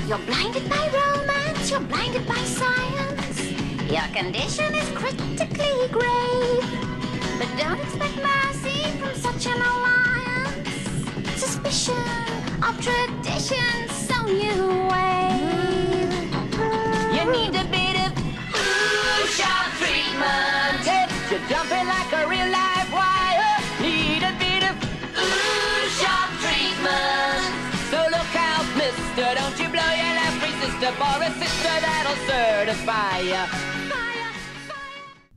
You're blinded by romance, you're blinded by science. Your condition is critically grave. But don't expect mercy from such an alliance. Suspicion of tradition, so you wave. You need a bit of shock treatment. Gets you jumping like a real live wire. Need a bit of Shock treatment. So look out, mister. Don't you blow your left resistor for a sister that'll certify ya.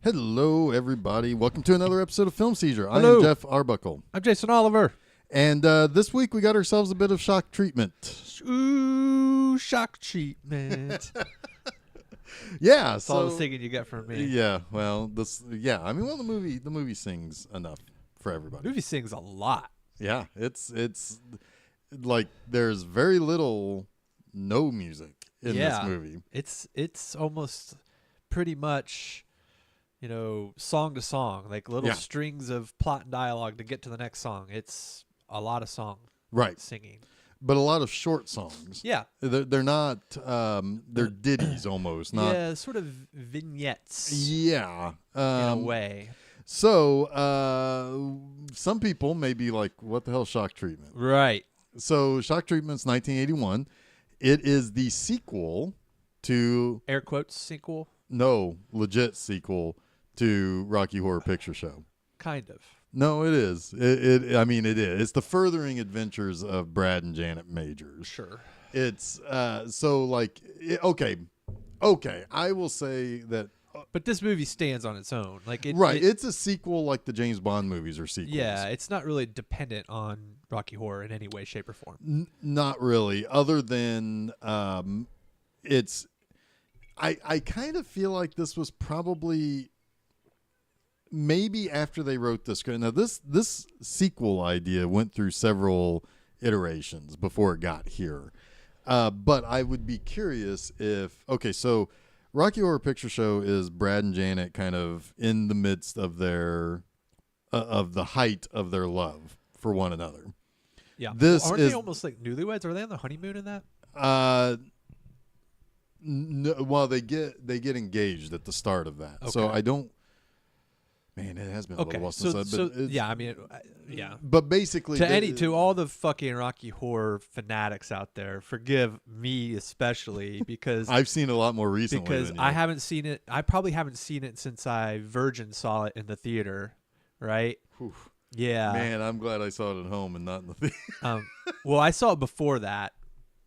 Hello, everybody. Welcome to another episode of Film Seizure. Hello. I'm Jeff Arbuckle. I'm Jason Oliver. And this week we got ourselves a bit of shock treatment. Ooh, shock treatment. Yeah. That's all the singing you got from me. Yeah. Well, I mean, the movie sings enough for everybody. The movie sings a lot. Yeah. It's like there's very little no music in this movie. It's almost pretty much, song to song, like little strings of plot and dialogue to get to the next song. It's a lot of song singing. But a lot of short songs. Yeah. They're not, they're ditties almost. Not, sort of vignettes. Yeah. In a way. So, some people may be like, what the hell, shock treatment? Right. So, Shock Treatment's 1981. It is the sequel to... Air quotes sequel? No, legit sequel to Rocky Horror Picture Show. Kind of. No, it is. It is. It's the furthering adventures of Brad and Janet Majors. Sure. It's, okay. I will say that... But this movie stands on its own. It's a sequel like the James Bond movies are sequels. Yeah, it's not really dependent on Rocky Horror in any way, shape, or form. Not really, other than it's... I kind of feel like this was probably maybe after they wrote this script. Now, this sequel idea went through several iterations before it got here. But I would be curious if... Okay, so... Rocky Horror Picture Show is Brad and Janet kind of in the midst of their of the height of their love for one another. Yeah, aren't they almost like newlyweds? Are they on the honeymoon in that? No, well, they get engaged at the start of that. Okay. So I don't. Man, it has been a little while since yeah. But basically, to all the fucking Rocky Horror fanatics out there, forgive me especially because I've seen it a lot more recently. Because than you. I haven't seen it. I probably haven't seen it since I virgin saw it in the theater. Right? Whew. Yeah. Man, I'm glad I saw it at home and not in the theater. Well, I saw it before that.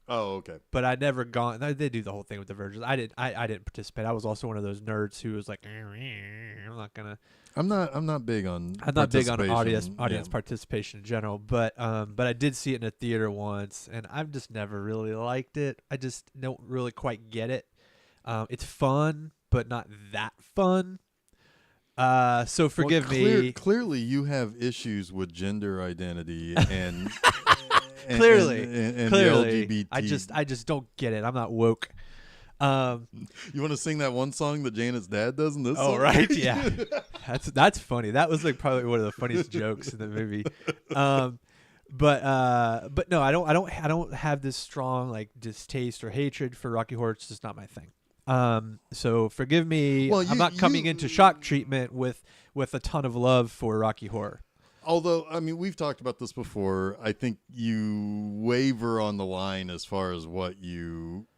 Oh, okay. But I'd never gone. They do the whole thing with the virgins. I didn't participate. I was also one of those nerds who was like, I'm not gonna. I'm not big on. I'm not big on audience yeah. participation in general. But I did see it in a theater once, and I've just never really liked it. I just don't really quite get it. It's fun, but not that fun. So forgive me. Clearly, you have issues with gender identity and. Clearly, and the LGBT. I just don't get it. I'm not woke. You want to sing that one song that Janet's dad does in this song? Oh, right, yeah. That's funny. That was like probably one of the funniest jokes in the movie. But no, I don't have this strong like distaste or hatred for Rocky Horror. It's just not my thing. So forgive me. Well, I'm not coming into shock treatment with a ton of love for Rocky Horror. Although, I mean, we've talked about this before. I think you waver on the line as far as what you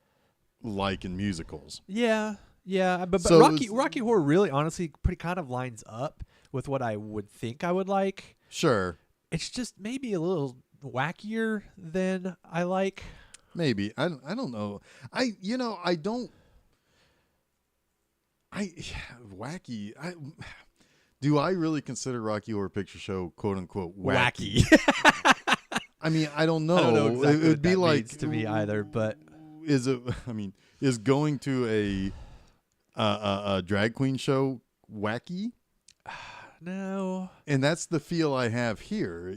like in musicals. Yeah. But So Rocky Horror really, honestly, pretty kind of lines up with what I would think I would like. Sure. It's just maybe a little wackier than I like. Maybe. I don't know. Wacky. Do I really consider Rocky Horror Picture Show quote unquote wacky? I mean, I don't know. I don't know exactly it would what be that like means to me either, but is it? I mean, is going to a drag queen show wacky? No. And that's the feel I have here,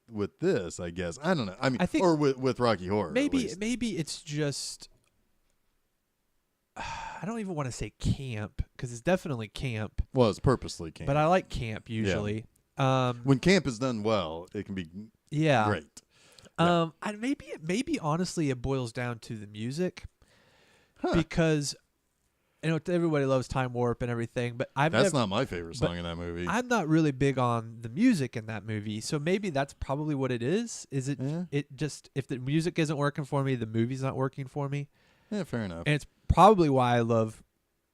with this, I guess. I don't know. I mean, or with Rocky Horror. Maybe it's just I don't even want to say camp because it's definitely camp. Well, it's purposely camp. But I like camp usually. Yeah. When camp is done well, it can be great. Maybe honestly it boils down to the music, Huh. because everybody loves Time Warp and everything, but That's not my favorite song in that movie. I'm not really big on the music in that movie, so maybe that's probably what it is. Is it? Yeah. It just, if the music isn't working for me, the movie's not working for me, Yeah, fair enough. and it's probably why I love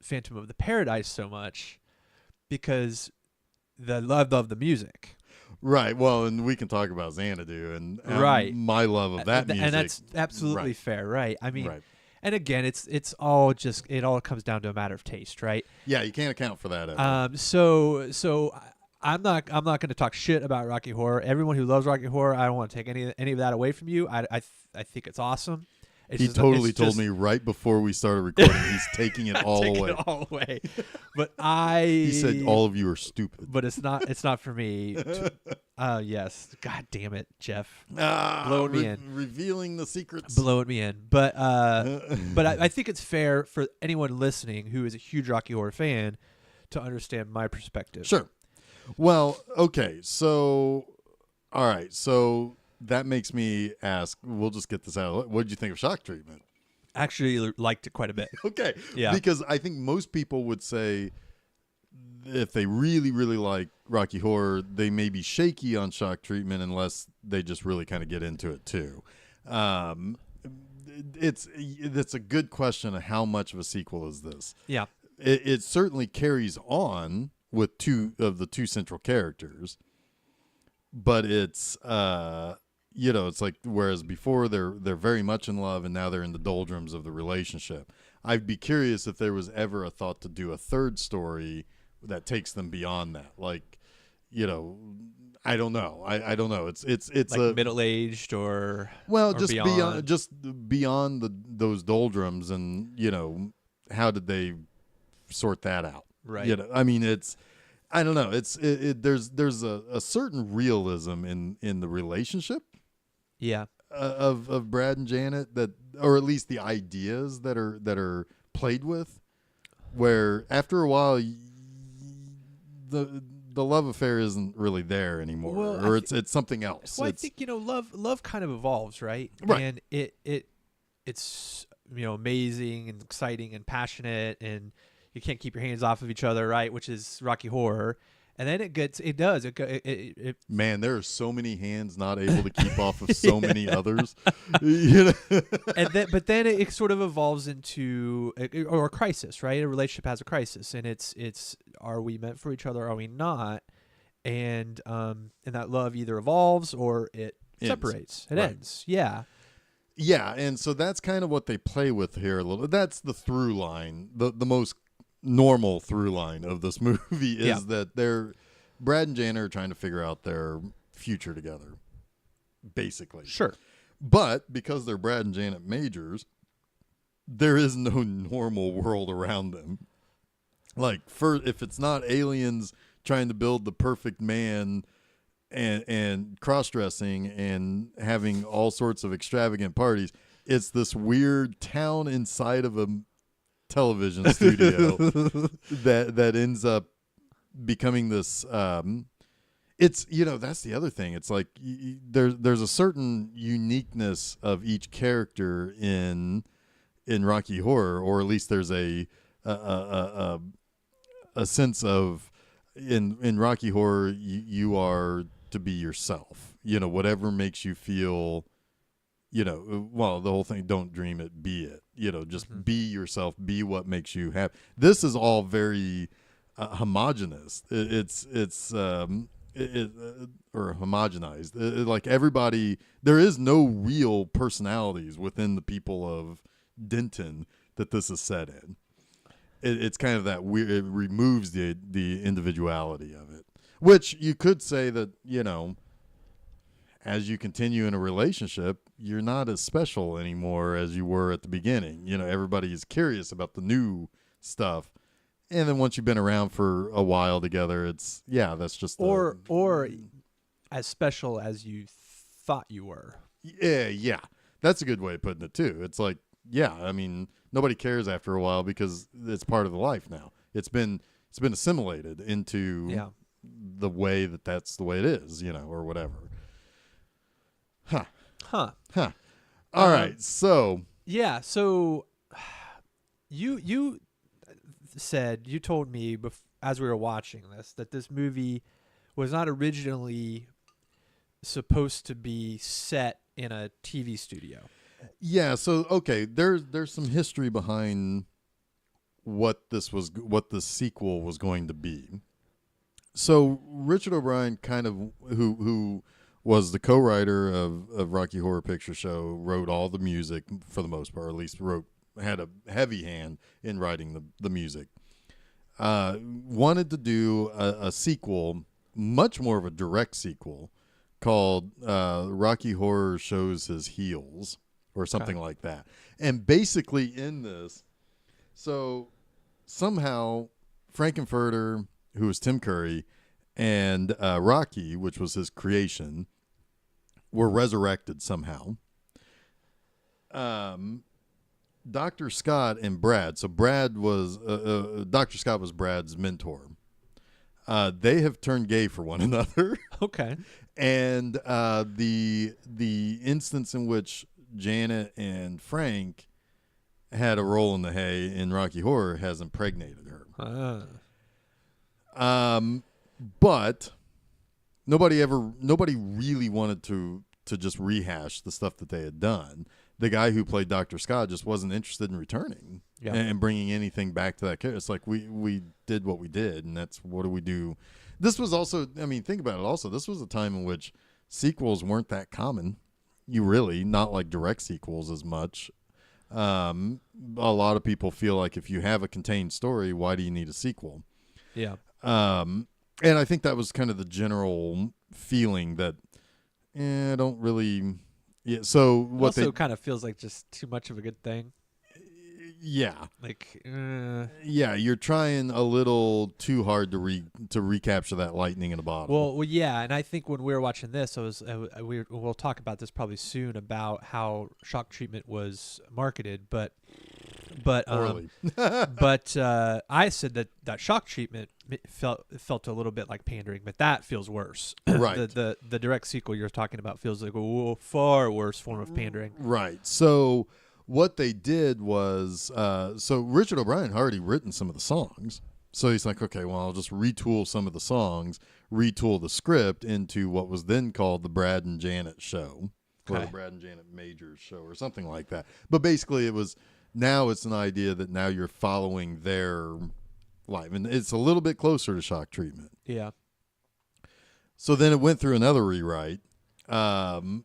Phantom of the Paradise so much, because I love the music. Right. Well, and we can talk about Xanadu and Right. my love of that music. And that's absolutely Right. fair, right? I mean, Right. and again, it all comes down to a matter of taste, right? Yeah, you can't account for that ever. So I'm not going to talk shit about Rocky Horror. Everyone who loves Rocky Horror, I don't want to take any of that away from you. I think it's awesome. He totally told me right before we started recording he's taking it all taking away. it all away. But He said all of you are stupid. But it's not for me. Yes. God damn it, Jeff. Blowing me in. Revealing the secrets. Blowing me in. But I think it's fair for anyone listening who is a huge Rocky Horror fan to understand my perspective. Sure. Well, okay. So, all right. So that makes me ask, we'll just get this out. What did you think of Shock Treatment? Actually liked it quite a bit. Okay. Yeah. Because I think most people would say if they really, really like Rocky Horror, they may be shaky on Shock Treatment unless they just really kind of get into it too. It's a good question of how much of a sequel is this. Yeah. It certainly carries on with two of the two central characters, but it's it's like whereas before they're very much in love and now they're in the doldrums of the relationship. I'd be curious if there was ever a thought to do a third story that takes them beyond that. Like, I don't know. I don't know. It's like a middle-aged or just beyond. beyond those doldrums, and how did they sort that out? Right. I mean, I don't know. There's a certain realism in the relationship. Yeah. Of Brad and Janet, that, or at least the ideas that are played with, where after a while the love affair isn't really there anymore, or it's something else. Well, I think love kind of evolves, right? Right. And it's amazing and exciting and passionate, and you can't keep your hands off of each other, right? Which is Rocky Horror. And then it man, there are so many hands not able to keep off of so many others. But then it sort of evolves into a crisis, right? A relationship has a crisis, and it's are we meant for each other? Are we not? And that love either evolves or it separates. It ends. Yeah. Yeah, and so that's kind of what they play with here a little. That's the through line, the most normal through line of this movie is that Brad and Janet are trying to figure out their future together, basically. Sure. But because they're Brad and Janet Majors, there is no normal world around them. Like, if it's not aliens trying to build the perfect man and cross-dressing and having all sorts of extravagant parties, it's this weird town inside of a television studio that ends up becoming this it's that's the other thing. It's like there's a certain uniqueness of each character in Rocky Horror, or at least there's a sense of in Rocky Horror you are to be yourself, whatever makes you feel, well, the whole thing, don't dream it, be it, just be yourself, be what makes you happy. This is all very homogenous. It's or homogenized. Like everybody, there is no real personalities within the people of Denton that this is set in. It's kind of that weird, it removes the individuality of it, which you could say that, as you continue in a relationship, you're not as special anymore as you were at the beginning. Everybody is curious about the new stuff. And then once you've been around for a while together, that's just or as special as you thought you were. Yeah. That's a good way of putting it too. It's like, I mean, nobody cares after a while because it's part of the life now. It's been assimilated into the way that's the way it is, or whatever. Huh. Huh. All right. So Yeah. So you said, you told me as we were watching this, that this movie was not originally supposed to be set in a TV studio. yeah. So okay. There's some history behind what the sequel was going to be. So Richard O'Brien, kind of who was the co-writer of Rocky Horror Picture Show, wrote all the music for the most part, or at least had a heavy hand in writing the music. Wanted to do a sequel, much more of a direct sequel, called Rocky Horror Shows His Heels, or something like that. And basically in this, so somehow Frankenfurter, who was Tim Curry, and Rocky, which was his creation, were resurrected somehow. Dr. Scott and Brad. So Brad was Dr. Scott was Brad's mentor. They have turned gay for one another. Okay. And the instance in which Janet and Frank had a role in the hay in Rocky Horror has impregnated her. But nobody really wanted to just rehash the stuff that they had done. The guy who played Dr. Scott just wasn't interested in returning and bringing anything back to that character. It's like we did what we did, and that's what do we do. This was also, I mean, think about it also. This was a time in which sequels weren't that common. Not like direct sequels as much. A lot of people feel like if you have a contained story, why do you need a sequel? Yeah. And I think that was kind of the general feeling that I don't really. Yeah. So what also kind of feels like just too much of a good thing. Yeah. Like. Yeah, you're trying a little too hard to recapture that lightning in a bottle. Well, yeah, and I think when we were watching this, we'll talk about this probably soon about how shock treatment was marketed, but Early. but I said that shock treatment felt a little bit like pandering, but that feels worse. Right. The direct sequel you're talking about feels like a far worse form of pandering. Right. So what they did was, so Richard O'Brien had already written some of the songs. So he's like, okay, well, I'll just retool some of the songs, retool the script into what was then called the Brad and Janet Show, or the Brad and Janet Majors Show, or something like that. But basically, now it's an idea that now you're following their life, and it's a little bit closer to shock treatment. Yeah. So then it went through another rewrite, and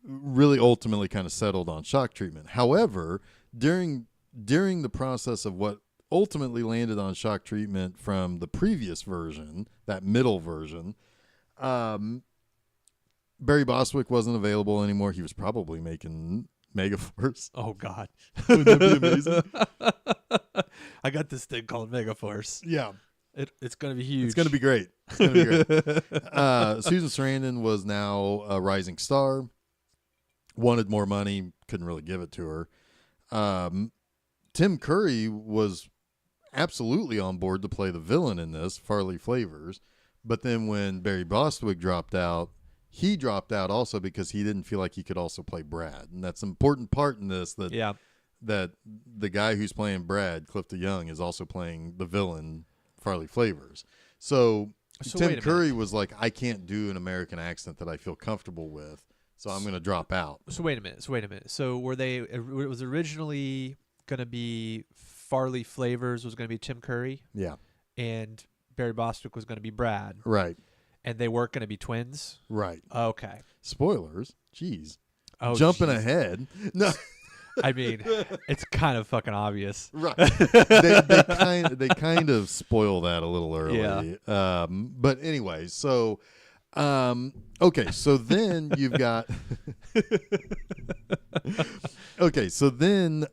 really ultimately kind of settled on shock treatment. However, during the process of what ultimately landed on shock treatment from the previous version, that middle version, Barry Bostwick wasn't available anymore. He was probably making Megaforce. Oh God. Wouldn't that be amazing? I got this thing called Megaforce. Yeah. It's going to be huge. It's going to be great. It's going to be great. Susan Sarandon was now a rising star. Wanted more money, couldn't really give it to her. Tim Curry was absolutely on board to play the villain in this, Farley Flavors. But then when Barry Bostwick dropped out, he dropped out also because he didn't feel like he could also play Brad. And that's an important part in this, that the guy who's playing Brad, Cliff DeYoung, is also playing the villain, Farley Flavors. So Tim Curry was like, I can't do an American accent that I feel comfortable with, so I'm going to drop out. So wait a minute. So it was originally going to be Farley Flavors was going to be Tim Curry. Yeah. And Barry Bostwick was going to be Brad. Right. And they weren't going to be twins. Right. Okay. Spoilers. Jeez. Oh, jumping ahead. No. I mean, it's kind of fucking obvious. Right. they kind of spoil that a little early. Yeah. But anyway, so okay, so then you've got okay, so then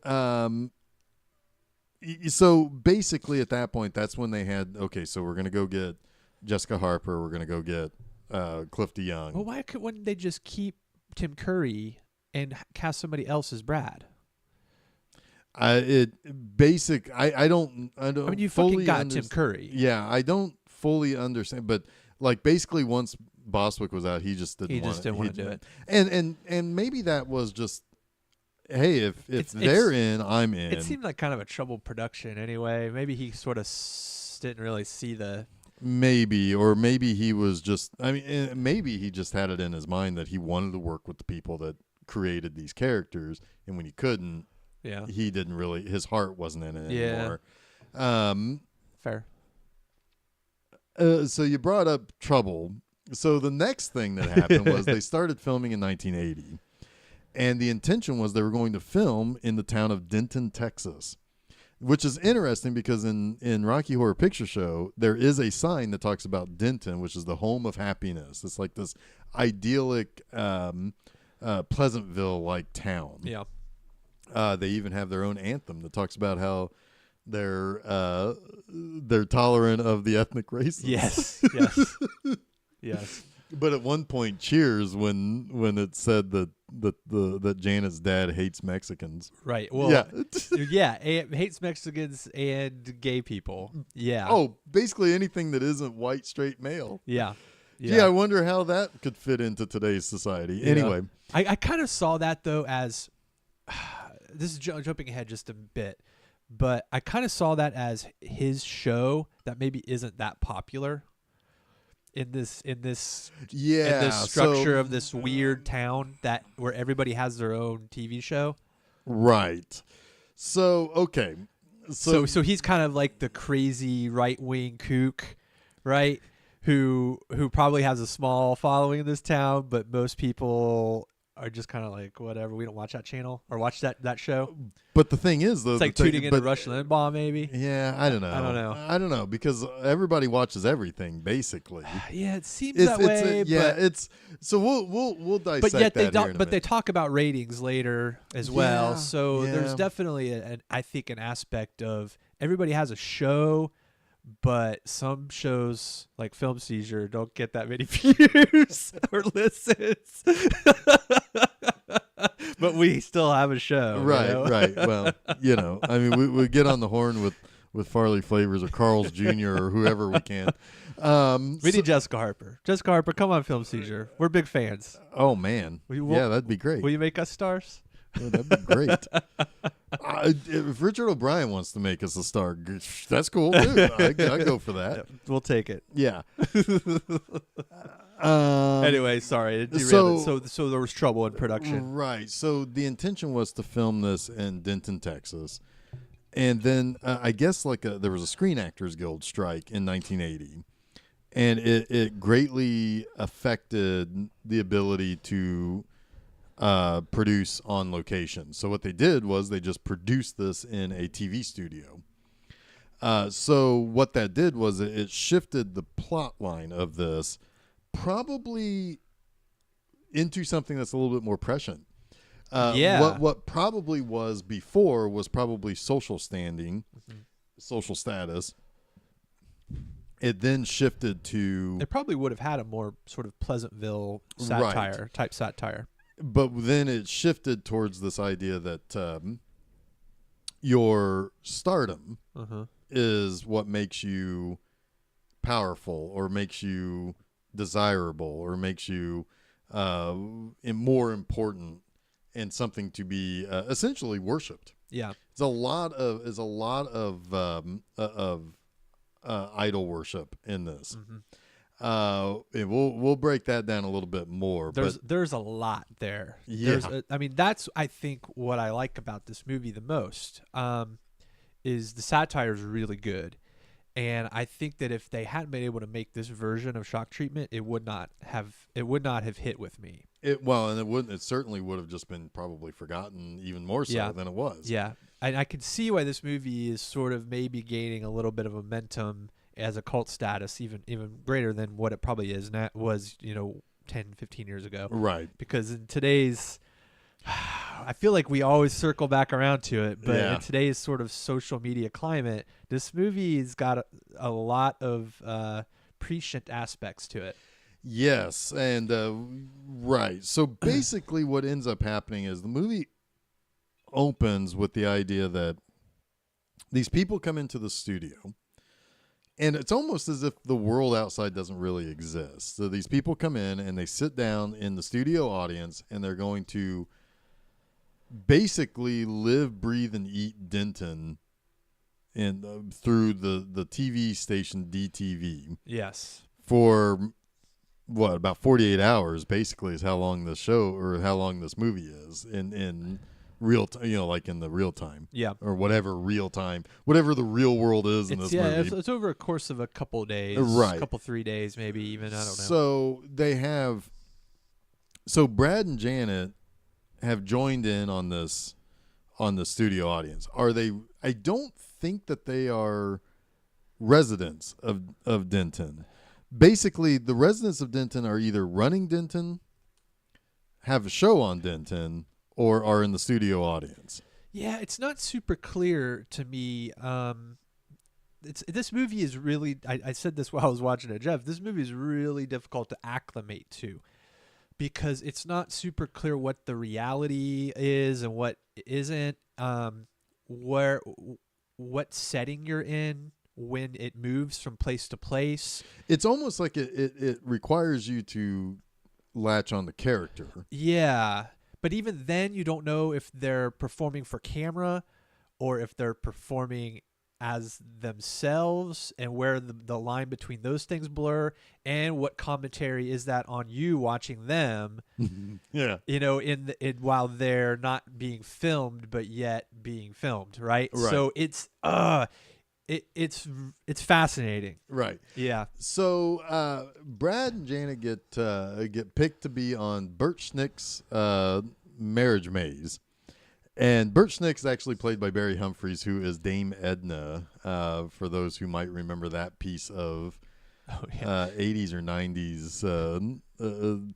so basically at that point, that's when they had, okay, so we're gonna go get Jessica Harper, we're gonna go get Cliff DeYoung. Well, wouldn't they just keep Tim Curry and cast somebody else as Brad? I don't I mean, you fully fucking got Tim Curry. Yeah, I don't fully understand, but like basically once Bostwick was out, he just didn't want to do it. And maybe that was just, hey, if they're in, I'm in. It seemed like kind of a troubled production anyway. Maybe he sort of didn't really see the. Maybe he was just. I mean, maybe he just had it in his mind that he wanted to work with the people that created these characters, and when he couldn't, he didn't really. His heart wasn't in it anymore. Fair. So you brought up trouble. So the next thing that happened was they started filming in 1980, and the intention was they were going to film in the town of Denton, Texas, which is interesting because in Rocky Horror Picture Show, there is a sign that talks about Denton, which is the home of happiness. It's like this idyllic Pleasantville-like town. Yeah. They even have their own anthem that talks about how they're tolerant of the ethnic races. Yes. Yes. But at one point, cheers when it said that Janet's dad hates Mexicans. Right. Well, yeah, hates Mexicans and gay people. Yeah. Oh, basically anything that isn't white straight male. Yeah. Gee, I wonder how that could fit into today's society. Yeah. Anyway, I kind of saw that though as this is jumping ahead just a bit, but I kind of saw that as his show that maybe isn't that popular. In this structure of this weird town where everybody has their own TV show. Right. So okay. So he's kind of like the crazy right-wing kook, right? Who probably has a small following in this town, but most people are just kind of like, whatever, we don't watch that channel or watch that show. But the thing is, though, it's like tuning into Rush Limbaugh, maybe. Yeah, I don't know because everybody watches everything basically. Yeah, it seems that way. It's so we'll dissect. But yet they talk about ratings later as well. So there's definitely I think an aspect of everybody has a show. But some shows like Film Seizure don't get that many views or listens. But we still have a show. Right, you know? Right. Well, I mean, we get on the horn with Farley Flavors or Carl's Jr. or whoever we can. We need Jessica Harper. Jessica Harper, come on, Film Seizure. We're big fans. Oh, man. That'd be great. Will you make us stars? Oh, that'd be great. If Richard O'Brien wants to make us a star, that's cool too. I go for that. Yeah, we'll take it. Yeah. Anyway, sorry. So there was trouble in production. Right. So the intention was to film this in Denton, Texas. And then I guess there was a Screen Actors Guild strike in 1980. And it greatly affected the ability to produce on location. So what they did was they just produced this in a TV studio. So what that did was it shifted the plot line of this probably into something that's a little bit more prescient. What probably was before was probably social standing, social status. It then shifted to... It probably would have had a more sort of Pleasantville satire, type satire. But then it shifted towards this idea that your stardom is what makes you powerful or makes you desirable or makes you more important and something to be essentially worshipped. Yeah. It's a lot of idol worship in this. And we'll break that down a little bit more. There's a lot there. Yeah. That's I think what I like about this movie the most. Is the satire is really good, and I think that if they hadn't been able to make this version of Shock Treatment, it would not have hit with me. It certainly would have just been probably forgotten even more so than it was. Yeah, and I could see why this movie is sort of maybe gaining a little bit of momentum as a cult status, even greater than what it probably is was 10, 15 years ago. Right. Because in today's, I feel like we always circle back around to it, but in today's sort of social media climate, this movie's got a lot of prescient aspects to it. Yes, and right. So basically what ends up happening is the movie opens with the idea that these people come into the studio And it's almost as if the world outside doesn't really exist. So these people come in and they sit down in the studio audience, and they're going to basically live, breathe, and eat Denton through the TV station DTV. Yes. For what, about 48 hours basically is how long this show or how long this movie is in real time, like in the real time. Yeah. Or whatever real time, whatever the real world is in this movie. It's over a course of a couple of days. Right. A couple, 3 days maybe even, I don't know. So Brad and Janet have joined in on the studio audience. Are they? I don't think that they are residents of Denton. Basically, the residents of Denton are either running Denton, have a show on Denton, or are in the studio audience. Yeah, it's not super clear to me. This movie is really. I said this while I was watching it, Jeff. This movie is really difficult to acclimate to, because it's not super clear what the reality is and what isn't. What setting you're in when it moves from place to place. It's almost like it requires you to latch on the character. Yeah. But even then, you don't know if they're performing for camera or if they're performing as themselves, and where the line between those things blur, and what commentary is that on you watching them. Yeah. While they're not being filmed, but yet being filmed, right? Right. So it's fascinating. Right. Yeah. So Brad and Janet get picked to be on Bert Schnick's Marriage Maze. And Bert Schnick is actually played by Barry Humphries, who is Dame Edna, for those who might remember that piece of 80s or 90s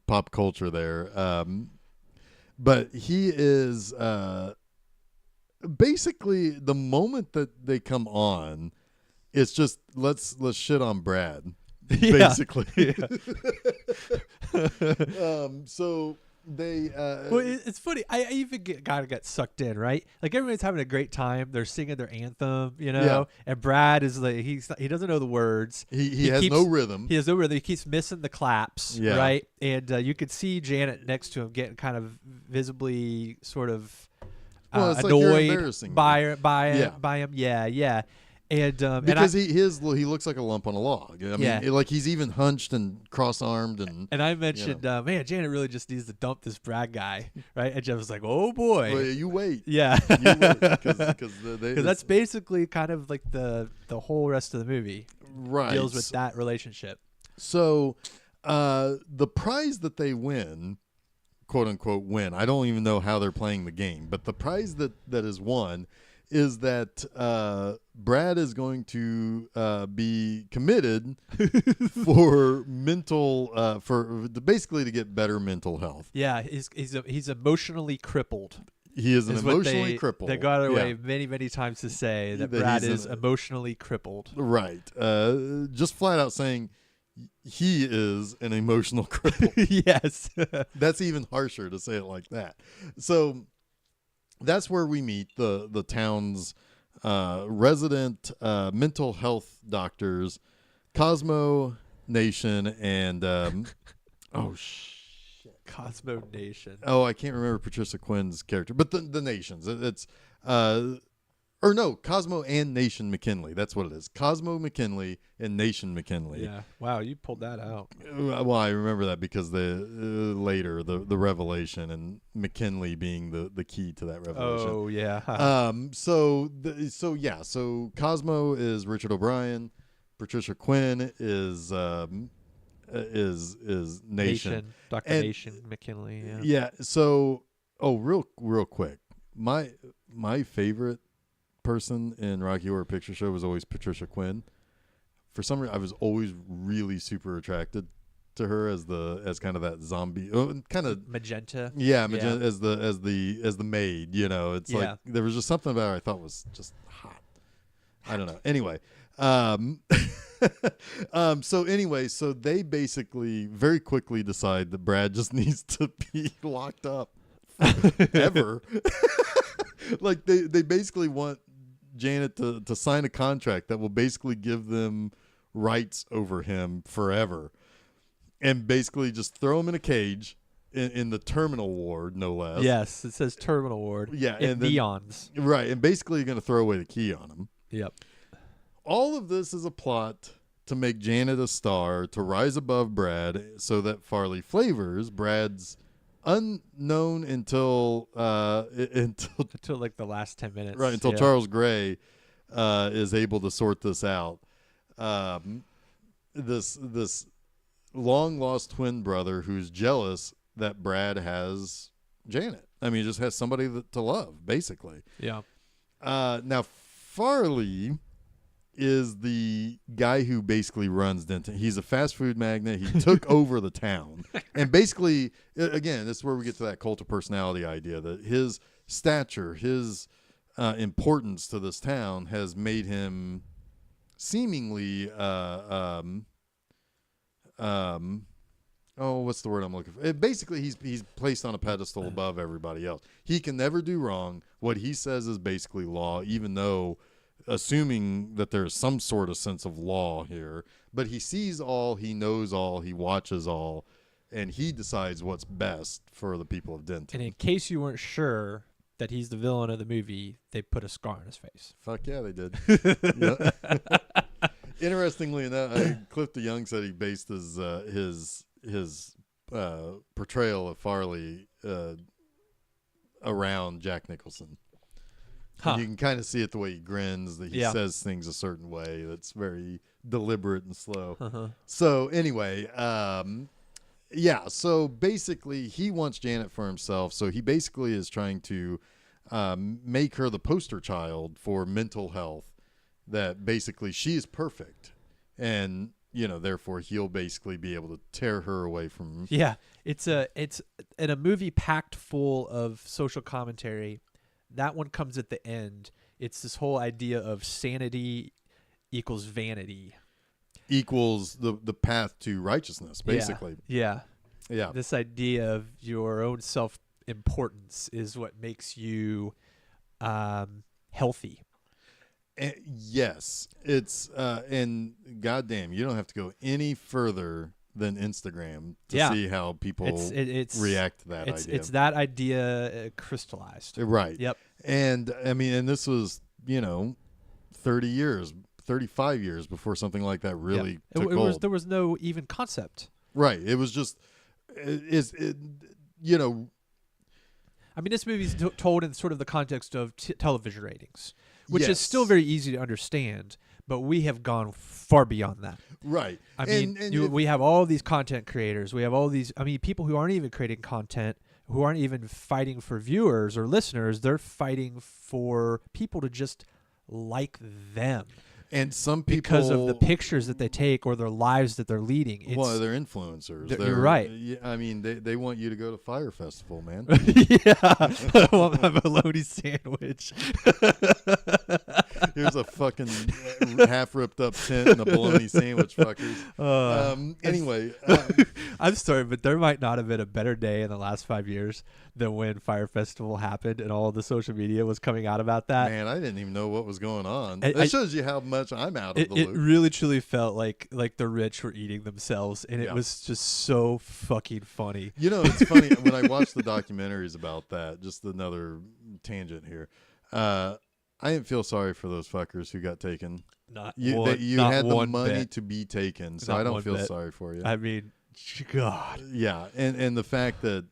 pop culture there. But he is basically, the moment that they come on, it's just let's shit on Brad, basically. So they well, it's funny. I even got sucked in, right? Like, everyone's having a great time. They're singing their anthem, Yeah. And Brad is like, he doesn't know the words. He has no rhythm. He has no rhythm. He keeps missing the claps, Yeah. right? And you could see Janet next to him getting kind of visibly sort of Well, it's like you're annoyed embarrassing by him. Yeah. And because he looks like a lump on a log. I mean, like he's even hunched and cross-armed and I mentioned, man, Janet really just needs to dump this Brad guy, right? And Jeff was like, "Oh boy, well, you wait, yeah," because that's basically kind of like the whole rest of the movie deals with that relationship. So the prize that they win, quote unquote win, I don't even know how they're playing the game, but the prize that is won is that Brad is going to be committed for basically to get better mental health. Yeah, he's emotionally crippled. He is an emotionally crippled. They got away many, many times to say that Brad is emotionally crippled. Right. Just flat out saying he is an emotional cripple. Yes. That's even harsher to say it like that. So that's where we meet the town's resident mental health doctors, Cosmo Nation, and Cosmo Nation. Oh, I can't remember Patricia Quinn's character, but the Nations. It's Cosmo and Nation McKinley. That's what it is. Cosmo McKinley and Nation McKinley. Yeah. Wow, you pulled that out. Well, I remember that because later the revelation and McKinley being the key to that revelation. Oh yeah. So Cosmo is Richard O'Brien. Patricia Quinn is Nation. Dr. Nation McKinley. Yeah. Yeah. So real quick, my favorite person in Rocky Horror Picture Show was always Patricia Quinn. For some reason, I was always really super attracted to her as kind of that zombie, kind of magenta. Yeah, magenta as the maid. It's like there was just something about her I thought was just hot. I don't know. Anyway, so they basically very quickly decide that Brad just needs to be locked up forever. Like they basically want Janet to sign a contract that will basically give them rights over him forever, and basically just throw him in a cage in the terminal ward, no less. Yes, it says terminal ward. Yeah, in and then, neons. right, and basically you're going to throw away the key on him. Yep. All of this is a plot to make Janet a star, to rise above Brad, so that Farley Flavors, Brad's unknown until like the last 10 minutes. right, until Charles Gray is able to sort this out. This long lost twin brother who's jealous that Brad has Janet. I mean, he just has somebody to love, basically. Yeah. Now Farley is the guy who basically runs Denton. He's a fast food magnate. He took over the town. And basically, again, this is where we get to that cult of personality idea, that his stature, his importance to this town has made him seemingly what's the word I'm looking for? Basically, he's placed on a pedestal above everybody else. He can never do wrong. What he says is basically law, even though assuming that there's some sort of sense of law here, but he sees all, he knows all, he watches all, and he decides what's best for the people of Denton. And in case you weren't sure that he's the villain of the movie, they put a scar on his face. Fuck yeah, they did. Interestingly enough, Cliff DeYoung said he based his portrayal of Farley around Jack Nicholson. Huh. You can kind of see it the way he grins, that he says things a certain way that's very deliberate and slow. Uh-huh. So anyway, so basically he wants Janet for himself. So he basically is trying to make her the poster child for mental health, that basically she is perfect. And, therefore he'll basically be able to tear her away from. Yeah. It's in a movie packed full of social commentary. That one comes at the end. It's this whole idea of sanity equals vanity. Equals the path to righteousness, basically. Yeah. Yeah. This idea of your own self-importance is what makes you healthy. Yes. It's and goddamn, you don't have to go any further than Instagram to see how people react to that idea. It's that idea crystallized. Right. Yep. And I mean, and this was, 35 years before something like that really took hold. There was no even concept. Right. It was just, I mean, this movie's told in sort of the context of television ratings, which is Yes. still very easy to understand, but we have gone far beyond that. Right. I mean, we have all these content creators. We have all these, people who aren't even creating content, who aren't even fighting for viewers or listeners. They're fighting for people to just like them. And some people, because of the pictures that they take or their lives that they're leading. Well, they're influencers. You're right. Yeah, I mean, they want you to go to Fire Festival, man. Yeah, I want my bologna sandwich. Here's a fucking half ripped up tent and a bologna sandwich, fuckers. Anyway, I'm sorry, but there might not have been a better day in the last 5 years than when Fire Festival happened and all of the social media was coming out about that. Man, I didn't even know what was going on. That shows you how much I'm out of the loop. It really truly felt like the rich were eating themselves, and it was just so fucking funny. It's funny when I watch the documentaries about that. Just another tangent here. I didn't feel sorry for those fuckers who got taken. You had the money to be taken, so I don't feel sorry for you. I mean, God. Yeah, and the fact that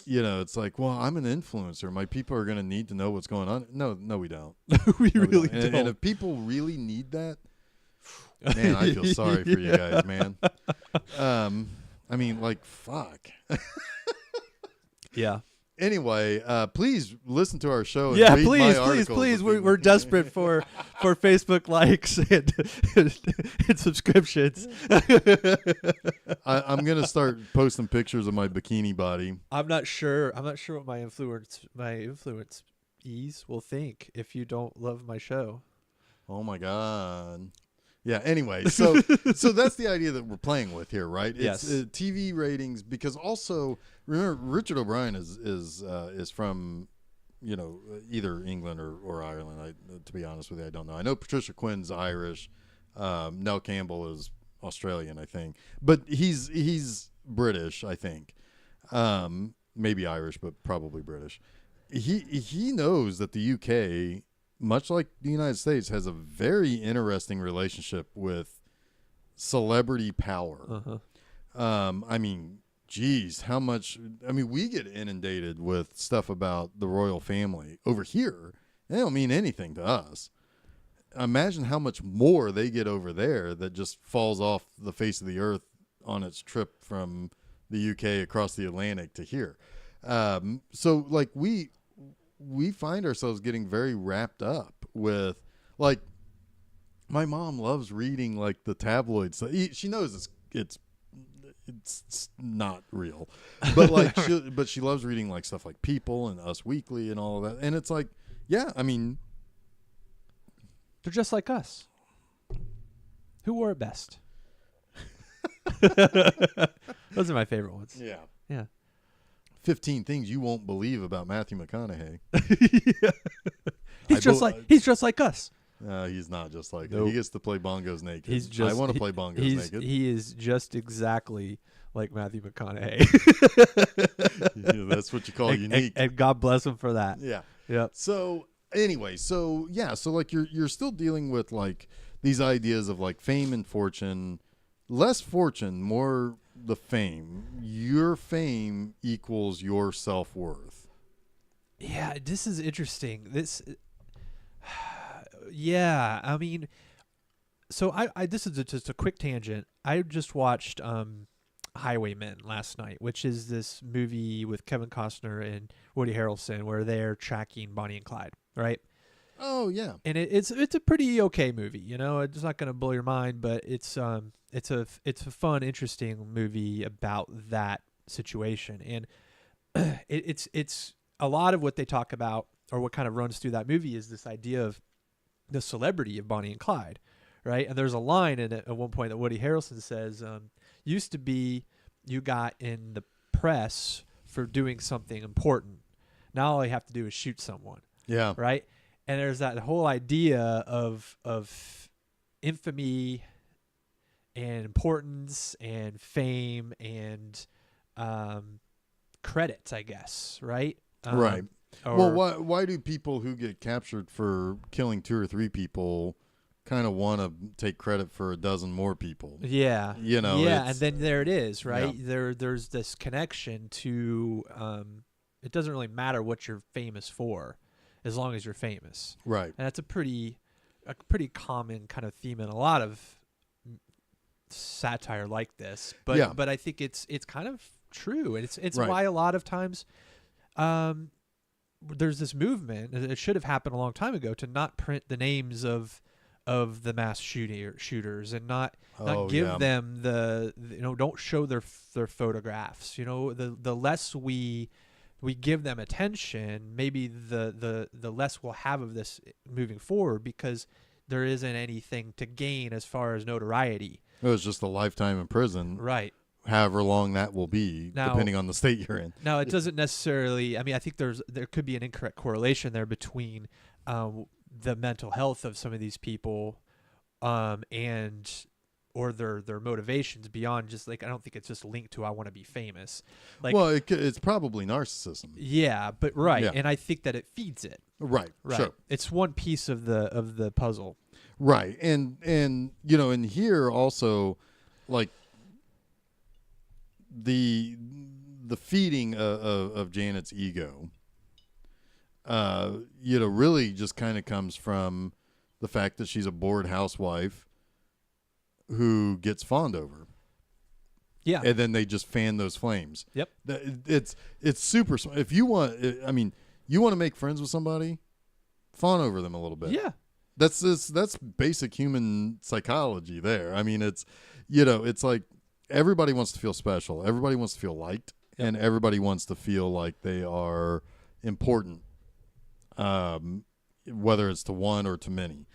it's like, well, I'm an influencer. My people are going to need to know what's going on. No, we don't. We really don't. And if people really need that, man, I feel sorry for you guys, man. I mean, like, fuck. Yeah. Anyway, please listen to our show. And yeah, read my articles. please. We're desperate for Facebook likes and subscriptions. I'm gonna start posting pictures of my bikini body. I'm not sure what my influencees will think if you don't love my show. Oh my God. Yeah. Anyway, so that's the idea that we're playing with here, right? Yes. It's TV ratings, because also remember Richard O'Brien is from either England or Ireland. To be honest with you, I don't know. I know Patricia Quinn's Irish. Nell Campbell is Australian, I think, but he's British, I think. Maybe Irish, but probably British. He knows that the UK, much like the United States, has a very interesting relationship with celebrity power. I mean, geez, how much? I mean, we get inundated with stuff about the royal family over here. They don't mean anything to us. Imagine how much more they get over there that just falls off the face of the earth on its trip from the UK across the Atlantic to here. So like we find ourselves getting very wrapped up with, like, my mom loves reading like the tabloids. She knows it's not real, but like she loves reading like stuff like People and Us Weekly and all of that. And it's like, yeah, I mean, they're just like us. Who wore it best? Those are my favorite ones. yeah. Yeah. 15 things you won't believe about Matthew McConaughey. He's just like us. He's not just like Nope. He gets to play bongos naked. I want to play bongos naked. He is just exactly like Matthew McConaughey. Yeah, that's what you call unique. And God bless him for that. Yeah. Yep. So anyway, so like you're still dealing with like these ideas of like fame and fortune, less fortune, more the fame. Your fame equals your self-worth. Yeah, this is interesting. Yeah, I mean, so I this is just a quick tangent. I just watched Highwaymen last night, which is this movie with Kevin Costner and Woody Harrelson where they're tracking Bonnie and Clyde, right? Oh yeah. And it's a pretty okay movie, you know. It's not going to blow your mind, but it's a fun, interesting movie about that situation. And it's a lot of what they talk about, or what kind of runs through that movie, is this idea of the celebrity of Bonnie and Clyde, right? And there's a line in it at one point that Woody Harrelson says, used to be you got in the press for doing something important. Now all you have to do is shoot someone. Yeah. Right? And there's that whole idea of infamy and importance and fame and credits, I guess, right? Right. Well, why do people who get captured for killing 2 or 3 people kind of want to take credit for a dozen more people? Yeah. You know. Yeah, and then there it is, right? Yeah. There's this connection to it doesn't really matter what you're famous for, as long as you're famous. Right. And that's a pretty common kind of theme in a lot of satire like this. But but I think it's kind of true, and it's right. why a lot of times there's this movement. It should have happened a long time ago to not print the names of the mass shooters and not give them the don't show their photographs. You know, the less we give them attention, maybe the less we'll have of this moving forward, because there isn't anything to gain as far as notoriety. It was just a lifetime in prison. Right. However long that will be, depending on the state you're in. Now, it doesn't necessarily, I mean, I think there could be an incorrect correlation there between the mental health of some of these people and or their motivations beyond just like, I don't think it's just linked to I want to be famous. Like, well, it's probably narcissism. Yeah, but right. Yeah. And I think that it feeds it. Right. Sure. It's one piece of the puzzle. Right. And you know, and here also, like, the feeding of Janet's ego, you know, really just kind of comes from the fact that she's a bored housewife who gets fawned over. Yeah. And then they just fan those flames. Yep. It's super. If you want, I mean, you want to make friends with somebody, fawn over them a little bit. Yeah. That's basic human psychology there. I mean, it's, you know, it's like everybody wants to feel special. Everybody wants to feel liked, and everybody wants to feel like they are important, whether it's to one or to many.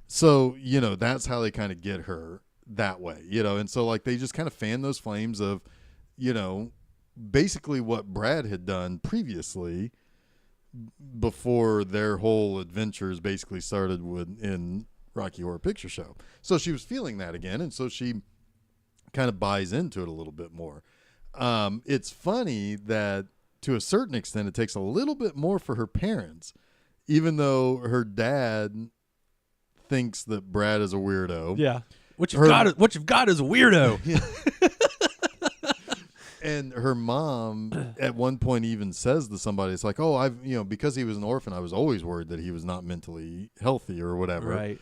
So, you know, that's how they kind of get her that way, you know. And so, like, they just kind of fan those flames of, you know, basically what Brad had done previously before their whole adventures basically started in Rocky Horror Picture Show. So she was feeling that again, and so she kind of buys into it a little bit more. It's funny that to a certain extent it takes a little bit more for her parents, even though her dad thinks that Brad is a weirdo. Yeah. What you've got is a weirdo. And her mom at one point even says to somebody, it's like, oh, because he was an orphan, I was always worried that he was not mentally healthy or whatever. Right.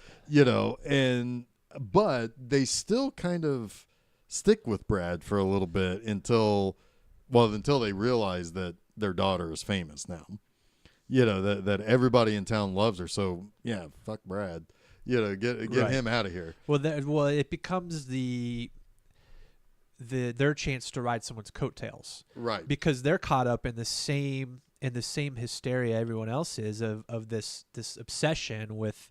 But they still kind of stick with Brad for a little bit until they realize that their daughter is famous now. That everybody in town loves her. So yeah, fuck Brad. Get right. him out of here. Well, it becomes their chance to ride someone's coattails, right? Because they're caught up in the same hysteria everyone else is of this obsession with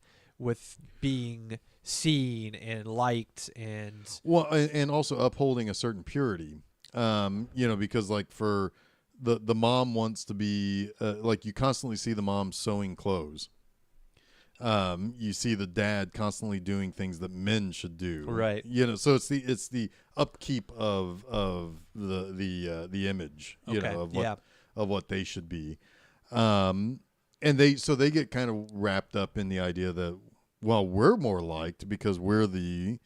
being seen and liked and also upholding a certain purity. Because like for the mom wants to be like, you constantly see the mom sewing clothes. You see the dad constantly doing things that men should do, right? So it's the upkeep of the image, of what they should be, and they get kind of wrapped up in the idea that, well, we're more liked because we're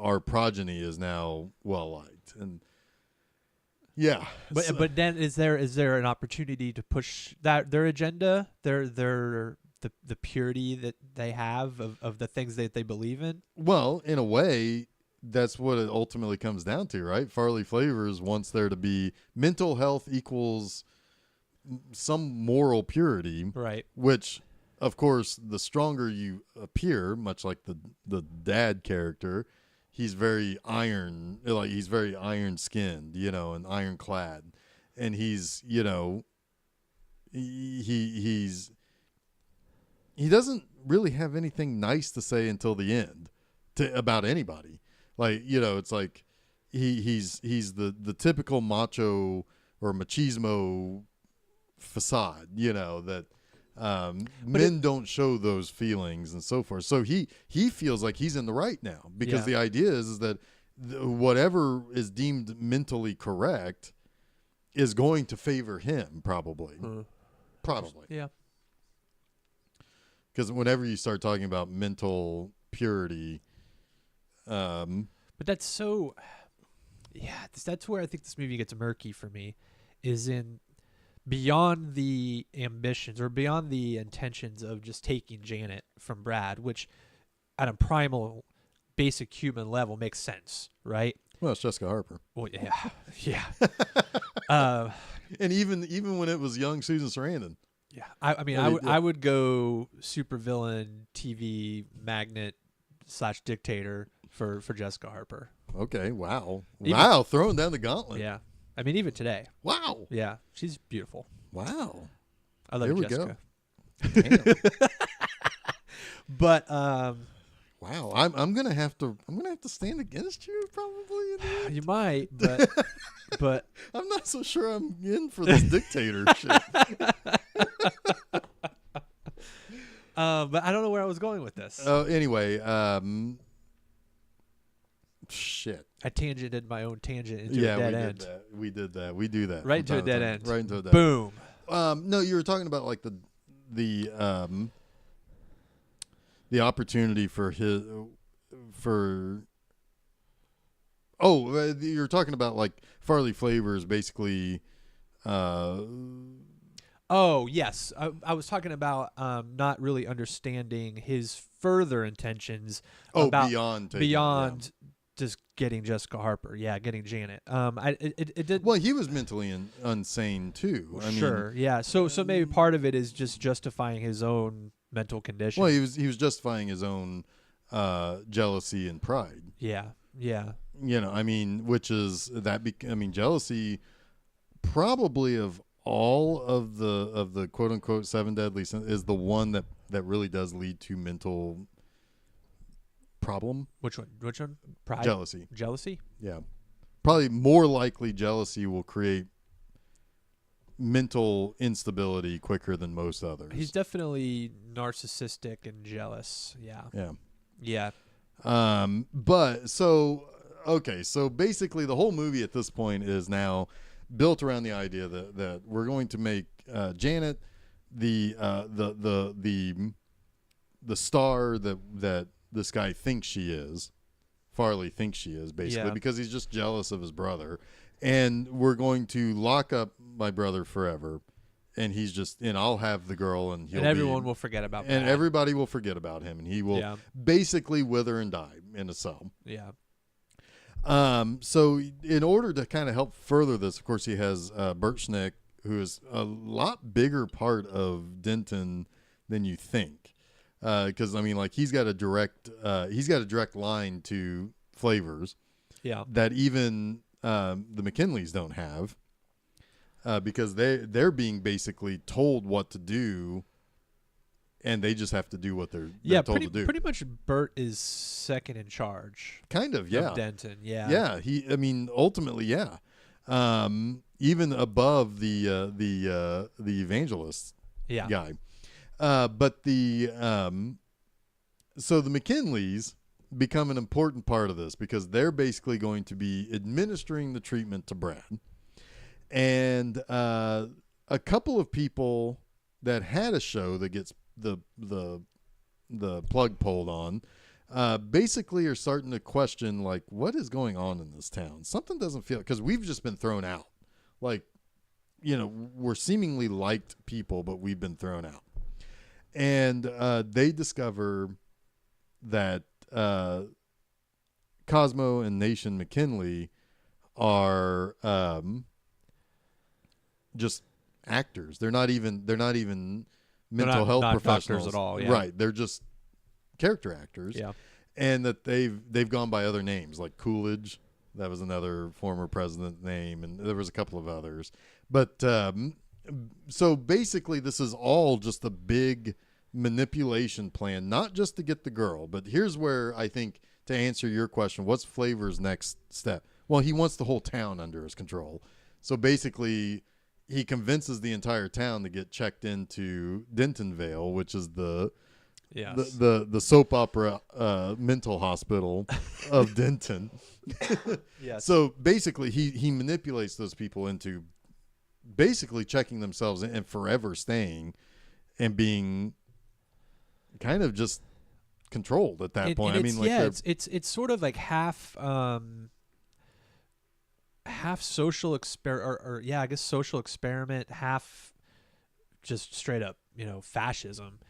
our progeny is now well liked, and yeah. But then is there an opportunity to push their agenda, the purity that they have of the things that they believe in? Well, in a way, that's what it ultimately comes down to, right? Farley Flavors wants there to be mental health equals some moral purity, right? Which, of course, the stronger you appear, much like the dad character, he's very iron skinned, and ironclad, and he's he doesn't really have anything nice to say until the end about anybody. Like, it's like he's the typical macho or machismo facade, that men don't show those feelings and so forth. So he feels like he's in the right now because the idea is that whatever is deemed mentally correct is going to favor him, probably. Probably. Yeah. Because whenever you start talking about mental purity, but that's so, that's where I think this movie gets murky for me, is in beyond the ambitions or beyond the intentions of just taking Janet from Brad, which at a primal, basic human level makes sense, right? Well, it's Jessica Harper. Well, yeah. And even when it was young Susan Sarandon. Yeah, I would go supervillain, TV magnet / dictator for Jessica Harper. Okay, wow, wow, throwing down the gauntlet. Yeah, I mean, even today. Wow. Yeah, she's beautiful. Wow. I love Jessica. Go. Damn. But wow, I'm gonna have to stand against you probably. In the end. You might, but I'm not so sure I'm in for this dictatorship. But I don't know where I was going with this. Anyway, shit. I tangented my own tangent into a dead end. We did that. We do that. Right into a dead end. Right into a dead Boom. end. No, you were talking about like the opportunity you're talking about like Farley Flavors basically. Oh, yes. I was talking about not really understanding his further intentions. Beyond just getting Jessica Harper. Yeah, getting Janet. It did. Well, he was mentally insane too. Sure. Yeah. So maybe part of it is just justifying his own mental condition. Well, he was justifying his own jealousy and pride. Yeah. Yeah. Which is that. Jealousy probably of all of the quote unquote 7 deadly sins is the one that really does lead to mental problem. Which one? Pride? Jealousy. Jealousy? Yeah. Probably more likely jealousy will create mental instability quicker than most others. He's definitely narcissistic and jealous. Yeah. Yeah. Yeah. But so basically the whole movie at this point is now built around the idea that we're going to make Janet the star that this guy thinks she is. Farley thinks she is, basically, because he's just jealous of his brother. And we're going to lock up my brother forever. And I'll have the girl, and everyone will forget about and Brad. everybody will forget about him, and he will basically wither and die in a cell. Yeah. So in order to kind of help further this, of course, he has Bert Schnick, who is a lot bigger part of Denton than you think. Because I mean, like he's got a direct line to Flavors, that even the McKinleys don't have, because they're being basically told what to do, and they just have to do what they're told to do. Pretty much, Bert is second in charge. Kind of, yeah. Of Denton, yeah. Yeah, ultimately, yeah. Even above the evangelist guy. But so the McKinleys become an important part of this because they're basically going to be administering the treatment to Brad. And a couple of people that had a show that gets the plug pulled on basically are starting to question, like, what is going on in this town? Something doesn't feel, because we've just been thrown out. Like, we're seemingly liked people, but we've been thrown out. And they discover that Cosmo and Nation McKinley are just actors. They're not even mental health professionals doctors at all. Yeah. Right. They're just character actors. Yeah. And that they've gone by other names, like Coolidge. That was another former president's name, and there was a couple of others. But so basically, this is all just a big manipulation plan, not just to get the girl. But here's where I think, to answer your question, what's Flavor's next step? Well, he wants the whole town under his control. So basically, he convinces the entire town to get checked into Dentonvale, which is the soap opera mental hospital of Denton. Yes. So basically, he manipulates those people into basically checking themselves in and forever staying and being kind of just controlled at that point. I mean, like, it's sort of like half social I guess social experiment, half just straight up, fascism.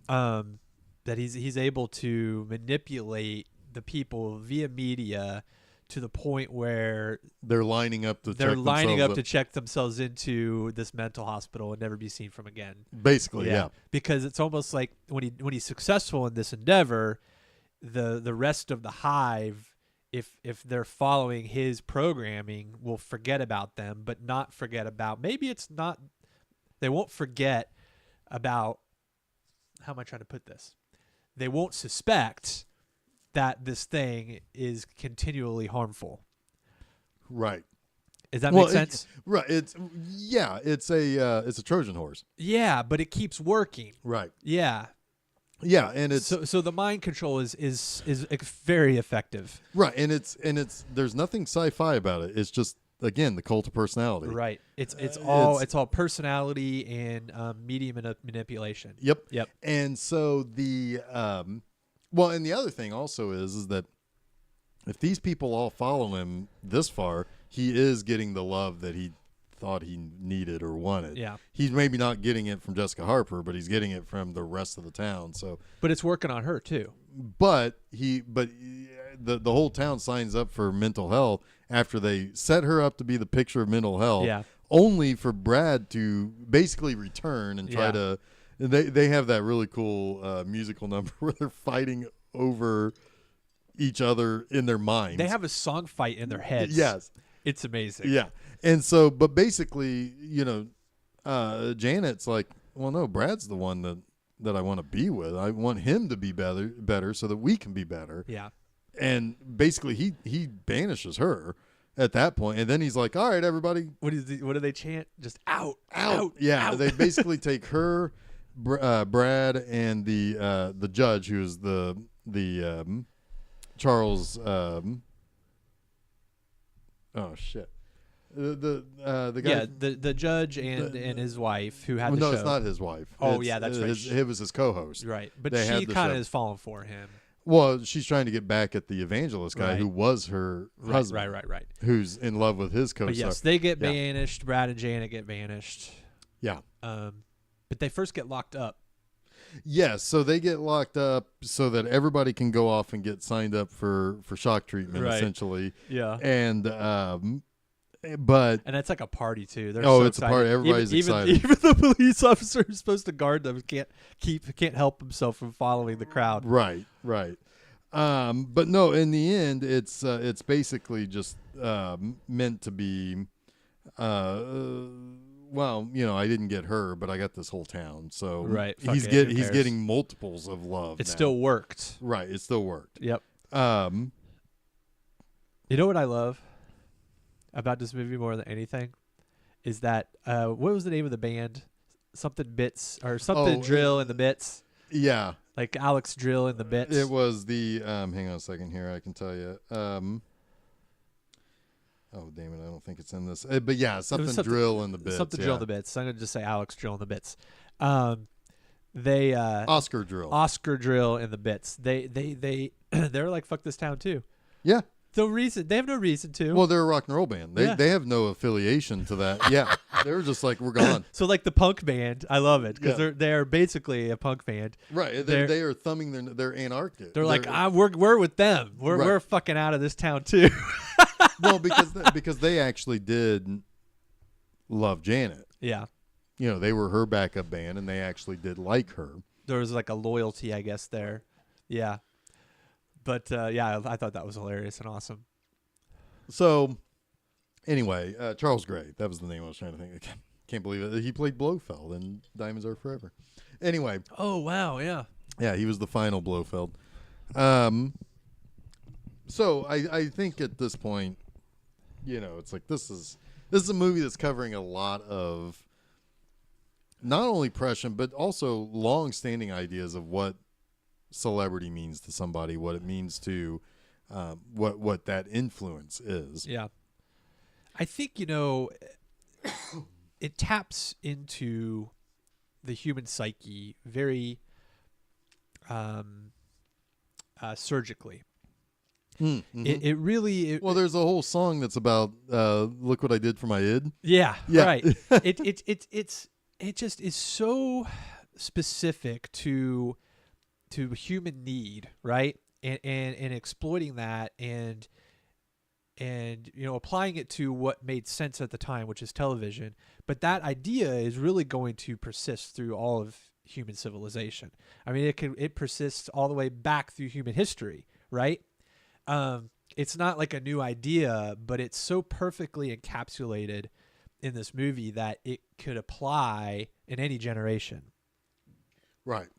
That he's able to manipulate the people via media to the point where they're lining up to check themselves into this mental hospital and never be seen from again. Basically, yeah. Because it's almost like when he's successful in this endeavor, the rest of the hive, if they're following his programming, will forget about them, but not forget about, maybe it's not, they won't forget about, how am I trying to put this? They won't suspect that this thing is continually harmful. Right. Does that make sense? Right. It's a Trojan horse. Yeah, but it keeps working. Right. Yeah. Yeah, and it's so the mind control is very effective. Right, and it's there's nothing sci-fi about it. It's just, again, the cult of personality. Right. It's all personality and media manipulation. Yep. Yep. And so the and the other thing also is that if these people all follow him this far, he is getting the love that he thought he needed or wanted. Yeah. He's maybe not getting it from Jessica Harper, but he's getting it from the rest of the town. So, but it's working on her too. But the whole town signs up for mental health after they set her up to be the picture of mental health. Yeah. Only for Brad to basically return and try to. They have that really cool musical number where they're fighting over each other in their minds. They have a song fight in their heads. Yes. It's amazing. Yeah. And so, but basically, Janet's like, well, no, Brad's the one that I want to be with. I want him to be better so that we can be better. Yeah. And basically he banishes her at that point. And then he's like, all right, everybody. What do they chant? Just out. Yeah, out. they basically take her, Brad, and the judge, who's the Charles. Oh shit. The guy. Yeah, the judge and his wife who had the no, show. it's not his wife. Oh, yeah, that's right. It was his co-host. Right, but They had she the kind show. of is falling for him. Well, she's trying to get back at the evangelist guy Right. who was her husband. Right. Who's in love with his co-star. But yes, they get banished. Brad and Janet get banished. Yeah. But they first get locked up. Yes, so they get locked up so that everybody can go off and get signed up for shock treatment, Right. essentially. Yeah. And but And it's like a party too. They're Oh, so it's a excited. party. Everybody's excited. Even the police officer who's supposed to guard them can't help himself from following the crowd. right. But no, in the end, it's basically just meant to be. Well, I didn't get her, but I got this whole town. So Right. Fuck he's it, who he's cares? getting multiples of love. It now. still worked. Right. It still worked. Yep. Um. You know what I love about this movie more than anything is that what was the name of the band? Something Bits or something Drill in the Bits. Yeah. Like Alex Drill in the Bits. It was the hang on a second here, I can tell you. Oh damn it, I don't think it's in this. But yeah, something Drill in the Bits. Something yeah. Drill in the Bits. I'm gonna just say Alex Drill in the Bits. They Oscar Drill. Oscar Drill in the Bits. They they're like fuck this town too. Yeah. They have no reason to. Well, they're a rock and roll band. Yeah. They have no affiliation to that. Yeah. They were just like, we're gone. So like the punk band, I love it because Yeah. they're basically a punk band. Right. They're- They are thumbing their anarchic. They're like, we're with them. We're fucking out of this town too. well, because they actually did love Janet. Yeah. They were her backup band, and they actually did like her. There was like a loyalty, I guess, there. Yeah. But yeah, I thought that was hilarious and awesome. So, anyway, Charles Gray. That was the name I was trying to think. I can't believe it. He played Blofeld in Diamonds Are Forever. Anyway. Oh, wow, yeah. Yeah, he was the final Blofeld. So, I think at this point, it's like this is a movie that's covering a lot of not only prescient, but also long-standing ideas of what celebrity means to somebody, what it means to what that influence is. Yeah. I think, it taps into the human psyche very surgically. Mm-hmm. It really Well, there's a whole song that's about look what I did for my id. yeah. Right. It just is so specific to human need, right? And exploiting that and applying it to what made sense at the time, which is television. But that idea is really going to persist through all of human civilization. I mean, it persists all the way back through human history, right? It's not like a new idea, but it's so perfectly encapsulated in this movie that it could apply in any generation. Right.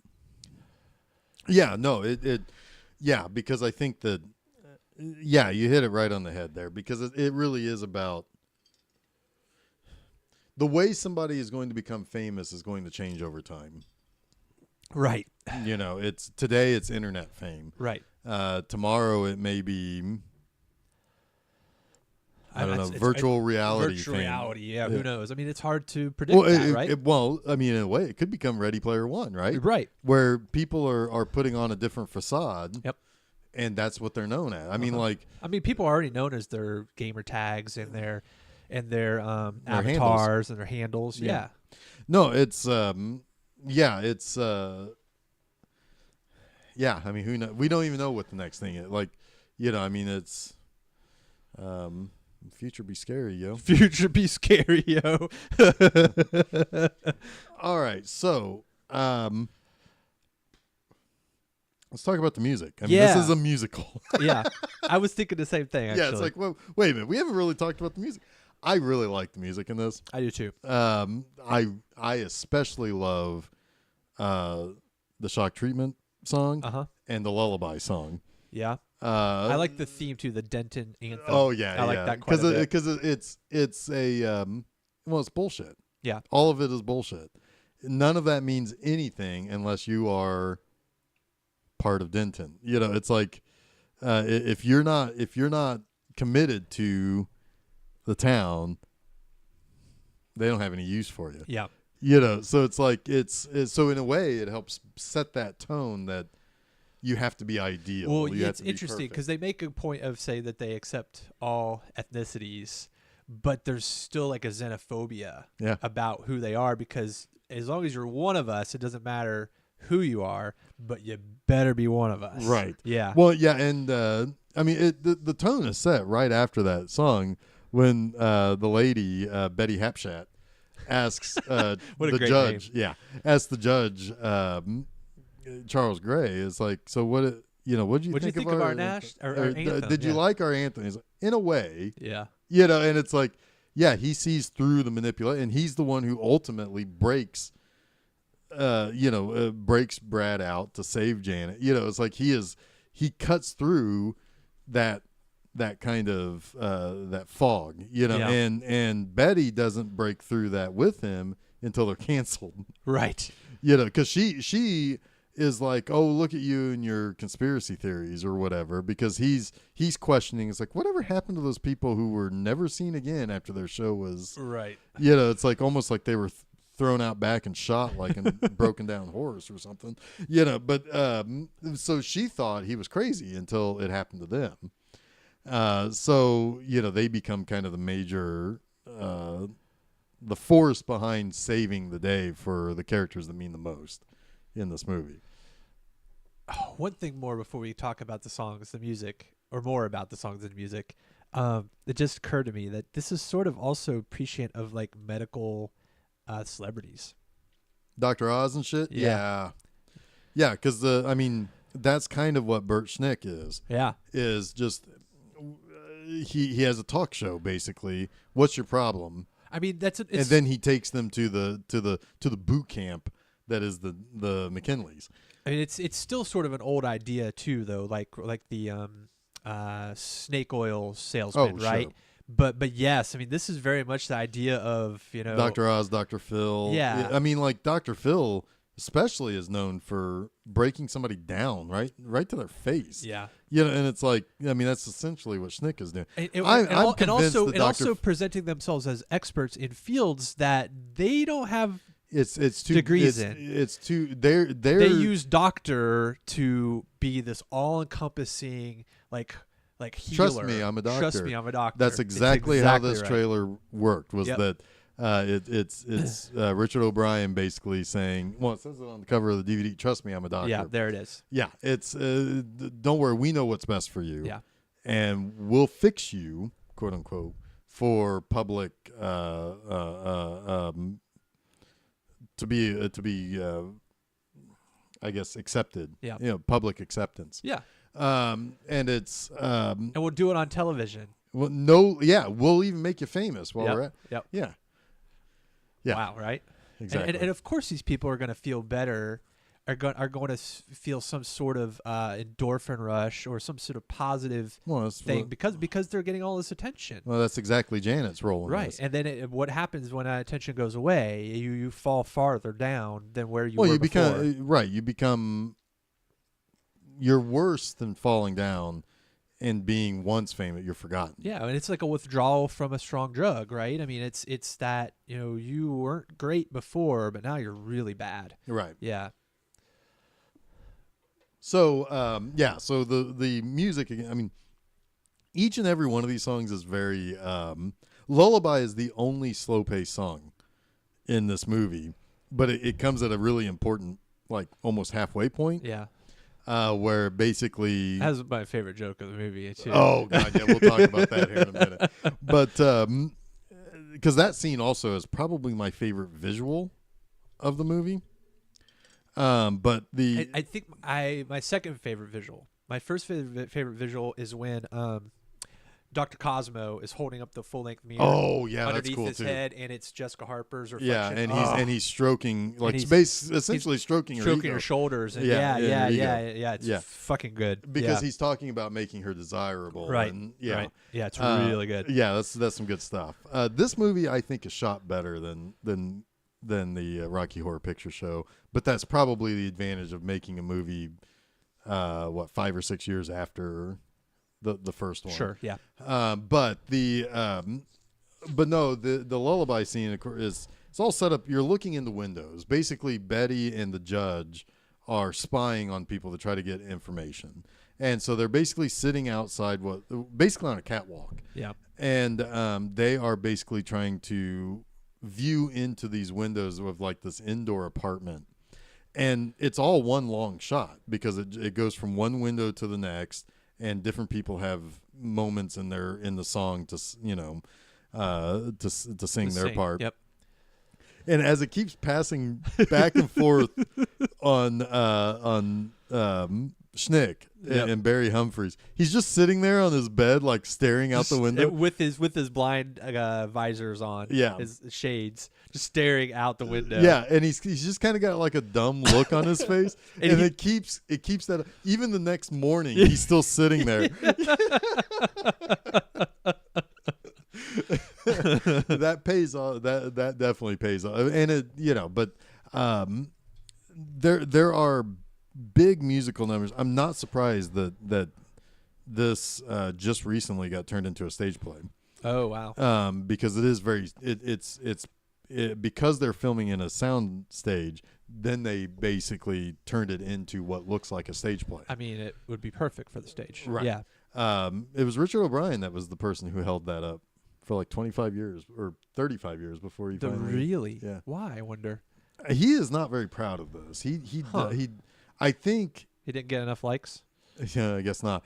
Yeah, no, yeah, because I think that, yeah, you hit it right on the head there, because it really is about the way somebody is going to become famous is going to change over time. Right. Today it's internet fame. Right. Tomorrow it may be, I don't know, It's virtual reality Virtual fame. reality, yeah. Who knows? I mean, it's hard to predict that, right? Well, I mean, in a way, it could become Ready Player One, right? Right. Where people are putting on a different facade. Yep. And that's what they're known at. I mean, people are already known as their gamer tags and their avatars handles. and their handles. Yeah. No, it's yeah. I mean, who knows? We don't even know what the next thing is. Like, I mean, it's future be scary, yo. Future be scary, yo. All right, so let's talk about the music. I mean, this is a musical. Yeah. I was thinking the same thing, actually. Yeah, it's like, well, wait a minute. We haven't really talked about the music. I really like the music in this. I do too. I especially love the shock treatment song Uh-huh. and the lullaby song. Yeah. I like the theme too, the Denton anthem. Oh yeah, I like that quite a bit. because it's a well, it's bullshit. Yeah. All of it is bullshit. None of that means anything unless you are part of Denton. You know, it's like if you're not committed to the town, they don't have any use for you. Yeah. You know, so it's like it's so in a way it helps set that tone that you have to be ideal. Well, you have it's to be interesting perfect. because they make a point of say that they accept all ethnicities, but there's still like a xenophobia Yeah. about who they are, because as long as you're one of us, it doesn't matter who you are, but you better be one of us. Right. Yeah. Well, yeah, and I mean, the tone is set right after that song when the lady Betty Hapshat asks What a the great judge, asks the judge Charles Gray is like, so what? What'd you What'd you think think of our anthem? our Or, anthem? did you Yeah. like our anthem? He's like, in a way, Yeah. and it's like, yeah, he sees through the manipulation, and he's the one who ultimately breaks Brad out to save Janet. It's like he cuts through that kind of that fog, Yeah. and Betty doesn't break through that with him until they're canceled. Right. Because she is like, oh, look at you and your conspiracy theories or whatever, because he's questioning. It's like, whatever happened to those people who were never seen again after their show was, Right. it's like almost like they were thrown out back and shot like a broken down horse or something, but so she thought he was crazy until it happened to them. So they become kind of the major the force behind saving the day for the characters that mean the most in this movie. Oh, one thing more before we talk about the songs, the music, or more about the songs and music. It just occurred to me that this is sort of also prescient of like medical celebrities. Dr. Oz and shit. Yeah. Yeah, because that's kind of what Bert Schnick is. Yeah. Is just he has a talk show basically. What's your problem? I mean, and then he takes them to the boot camp that is the McKinleys. I mean, it's still sort of an old idea too, though, like the snake oil salesman, right? Sure. But yes, I mean, this is very much the idea of Dr. Oz, Dr. Phil. Yeah. I mean, like Dr. Phil especially is known for breaking somebody down right to their face. Yeah. And it's like, I mean, that's essentially what Schnick is doing. And also presenting themselves as experts in fields that they don't have it's too degrees in. in. It's too they use doctor to be this all-encompassing like healer. Trust me, I'm a doctor. Trust me, I'm a doctor. That's exactly how this right. trailer worked. Was Yep. that it's Richard O'Brien basically saying, well, it says it on the cover of the DVD. Trust me, I'm a doctor. Yeah, there it is. Yeah, it's don't worry, we know what's best for you. Yeah, and we'll fix you, quote unquote, for public to be I guess accepted. Yeah, public acceptance. Yeah. And it's and we'll do it on television. Well, no, yeah, we'll even make you famous while we're at. Yep. Yeah. Yeah. Wow. Right. Exactly. And of course, these people are going to feel better, are going to feel some sort of endorphin rush or some sort of positive thing because they're getting all this attention. Well, that's exactly Janet's role in right. this. And then what happens when that attention goes away? You fall farther down than where you were before. You become. You're worse than falling down and being once famous. You're forgotten. Yeah, and it's like a withdrawal from a strong drug, right? I mean, it's that you weren't great before, but now you're really bad. Right. Yeah. So so the music again. I mean, each and every one of these songs is very. Lullaby is the only slow paced song in this movie, but it comes at a really important, like almost halfway point. Yeah. Where basically that's my favorite joke of the movie too. Oh god, yeah, we'll talk about that here in a minute. But because that scene also is probably my favorite visual of the movie. But I think my second favorite visual. My first favorite visual is when Dr. Cosmo is holding up the full-length mirror. Oh yeah, that's underneath cool his too. head, and it's Jessica Harper's reflection. Yeah, and he's stroking essentially stroking her stroking ego. her shoulders. And Yeah, It's fucking good because he's talking about making her desirable. Right. And, yeah. Right. Yeah, it's really good. Yeah, that's some good stuff. This movie I think is shot better than the Rocky Horror Picture Show, but that's probably the advantage of making a movie 5 or 6 years after the first one. Sure, yeah. But no, the lullaby scene is it's all set up. You're looking in the windows. Basically, Betty and the judge are spying on people to try to get information, and so they're basically sitting outside, basically on a catwalk. Yeah. And they are basically trying to view into these windows of like this indoor apartment. And it's all one long shot because it goes from one window to the next, and different people have moments in the song to sing their part. Yep. And as it keeps passing back and forth on Schnick and Barry Humphries, he's just sitting there on his bed, like staring out the window with his blind visors on. Yeah. His shades, just staring out the window. Yeah, and he's just kind of got like a dumb look on his face, and it keeps that. Even the next morning, he's still sitting there. That pays off. That definitely pays off, and but there are big musical numbers. I'm not surprised that this just recently got turned into a stage play. Oh wow! Because it is because they're filming in a sound stage, then they basically turned it into what looks like a stage play. I mean, it would be perfect for the stage. Right. Yeah. It was Richard O'Brien that was the person who held that up for like 25 years or 35 years before he finally. Really? Yeah. Why? I wonder. He is not very proud of this. I think he didn't get enough likes. Yeah, I guess not.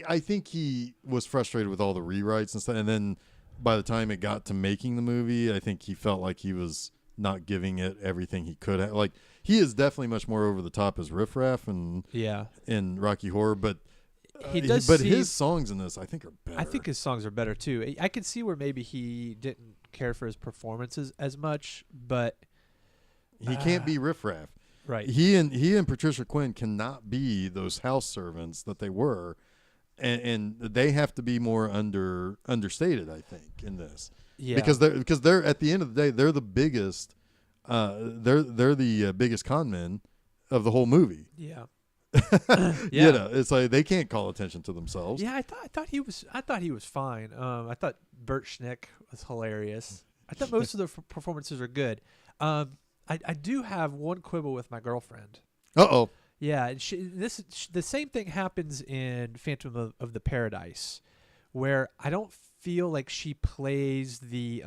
I think he was frustrated with all the rewrites and stuff, and then by the time it got to making the movie, I think he felt like he was not giving it everything he could have. Like, he is definitely much more over the top as Riff Raff and in Rocky Horror, but his songs in this I think are better. I think his songs are better too. I can see where maybe he didn't care for his performances as much, but he can't be Riff Raff. Right. He and Patricia Quinn cannot be those house servants that they were, and they have to be more understated, I think, in this. Yeah. Because they're at the end of the day, they're the biggest they're the biggest con men of the whole movie. Yeah. Yeah. It's like they can't call attention to themselves. Yeah, I thought he was fine. I thought Bert Schnick was hilarious. I thought most of the performances are good. I do have one quibble with my girlfriend. Uh-oh. Yeah, the same thing happens in Phantom of the Paradise, where I don't feel like she plays the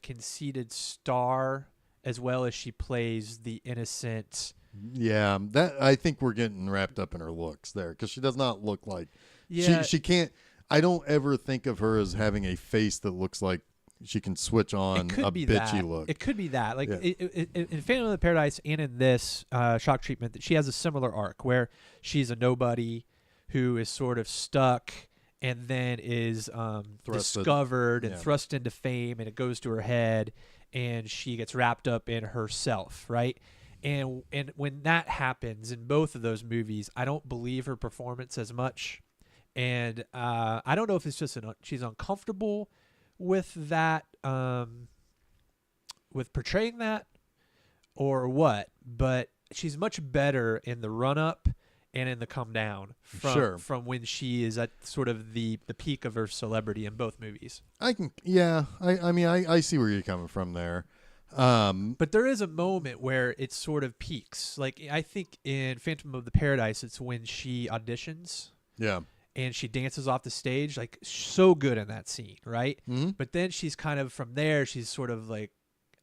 conceited star as well as she plays the innocent. Yeah, that I think we're getting wrapped up in her looks there, because she does not look like she can't. I don't ever think of her as having a face that looks like she can switch on a bitchy look. It could be that. Like in Phantom of the Paradise and in this Shock Treatment, that she has a similar arc where she's a nobody who is sort of stuck and then is discovered and thrust into fame, and it goes to her head, and she gets wrapped up in herself, right? And when that happens in both of those movies, I don't believe her performance as much. And I don't know if it's just she's uncomfortable with that, with portraying that, or what. But she's much better in the run up and in the come down from when she is at sort of the peak of her celebrity in both movies. I mean, I see where you're coming from there. But there is a moment where it sort of peaks. Like, I think in Phantom of the Paradise, it's when she auditions. Yeah. And she dances off the stage, like, so good in that scene, right? Mm-hmm. But then she's kind of, from there, she's sort of like,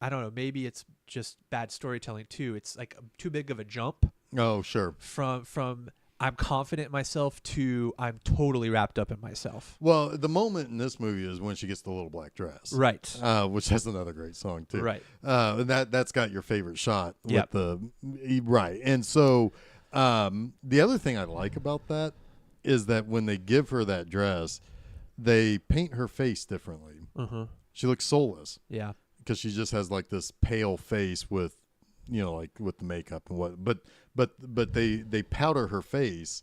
I don't know, maybe it's just bad storytelling too. It's like too big of a jump. Oh, sure. From I'm confident in myself to I'm totally wrapped up in myself. Well, the moment in this movie is when she gets the little black dress. Right. Which has another great song too. Right. And that's got your favorite shot with right. And so The other thing I like about that is that when they give her that dress, they paint her face differently. She looks soulless. Yeah. Because she just has like this pale face with, like with the makeup and what. But they powder her face,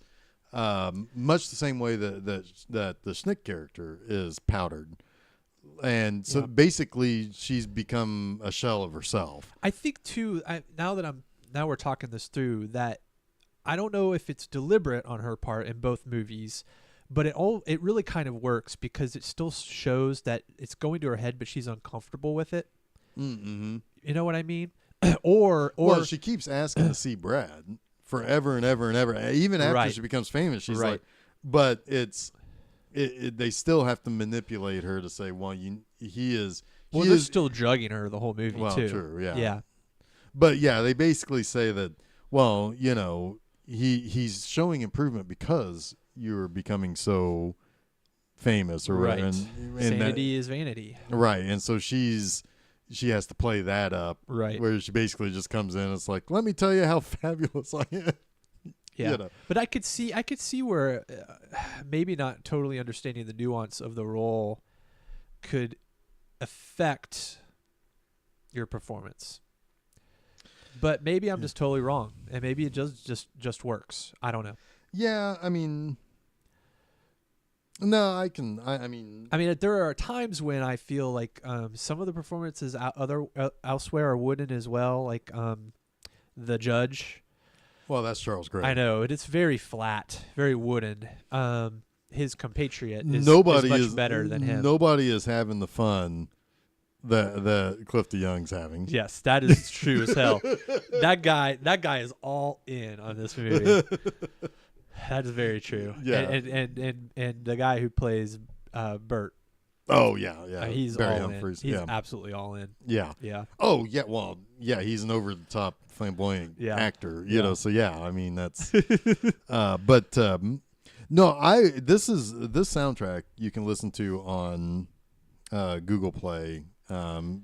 much the same way that the Schnick character is powdered. And so basically, she's become a shell of herself. I think too. Now we're talking this through, that I don't know if it's deliberate on her part in both movies, but it really kind of works because it still shows that it's going to her head, but she's uncomfortable with it. Mm-hmm. You know what I mean? or well, she keeps asking to see Brad forever and ever and ever, even after she becomes famous. She's like, but they still have to manipulate her to say, well, he is. Well, they're still drugging her the whole movie too. True, yeah. Yeah. But yeah, they basically say that, well, he's showing improvement because you're becoming so famous, or right. And sanity is vanity. Right, and so she has to play that up, right? Where she basically just comes in and it's like, let me tell you how fabulous I am. Yeah, but I could see where maybe not totally understanding the nuance of the role could affect your performance. But maybe I'm just totally wrong, and maybe it just works. I don't know. Yeah, I mean, no, I can. I mean, there are times when I feel like some of the performances elsewhere are wooden as well, like the judge. Well, that's Charles Gray. I know it's very flat, very wooden. His compatriot is much better than him. Nobody is having the fun that Cliff DeYoung's having. Yes, that is true as hell. That guy is all in on this movie. That is very true. Yeah, and the guy who plays Bert. Oh yeah. He's Barry all Humphries. in. He's absolutely all in. Yeah. Oh yeah. Well, yeah. He's an over the top flamboyant actor. You know. So yeah. I mean that's. But no. This soundtrack you can listen to on Google Play.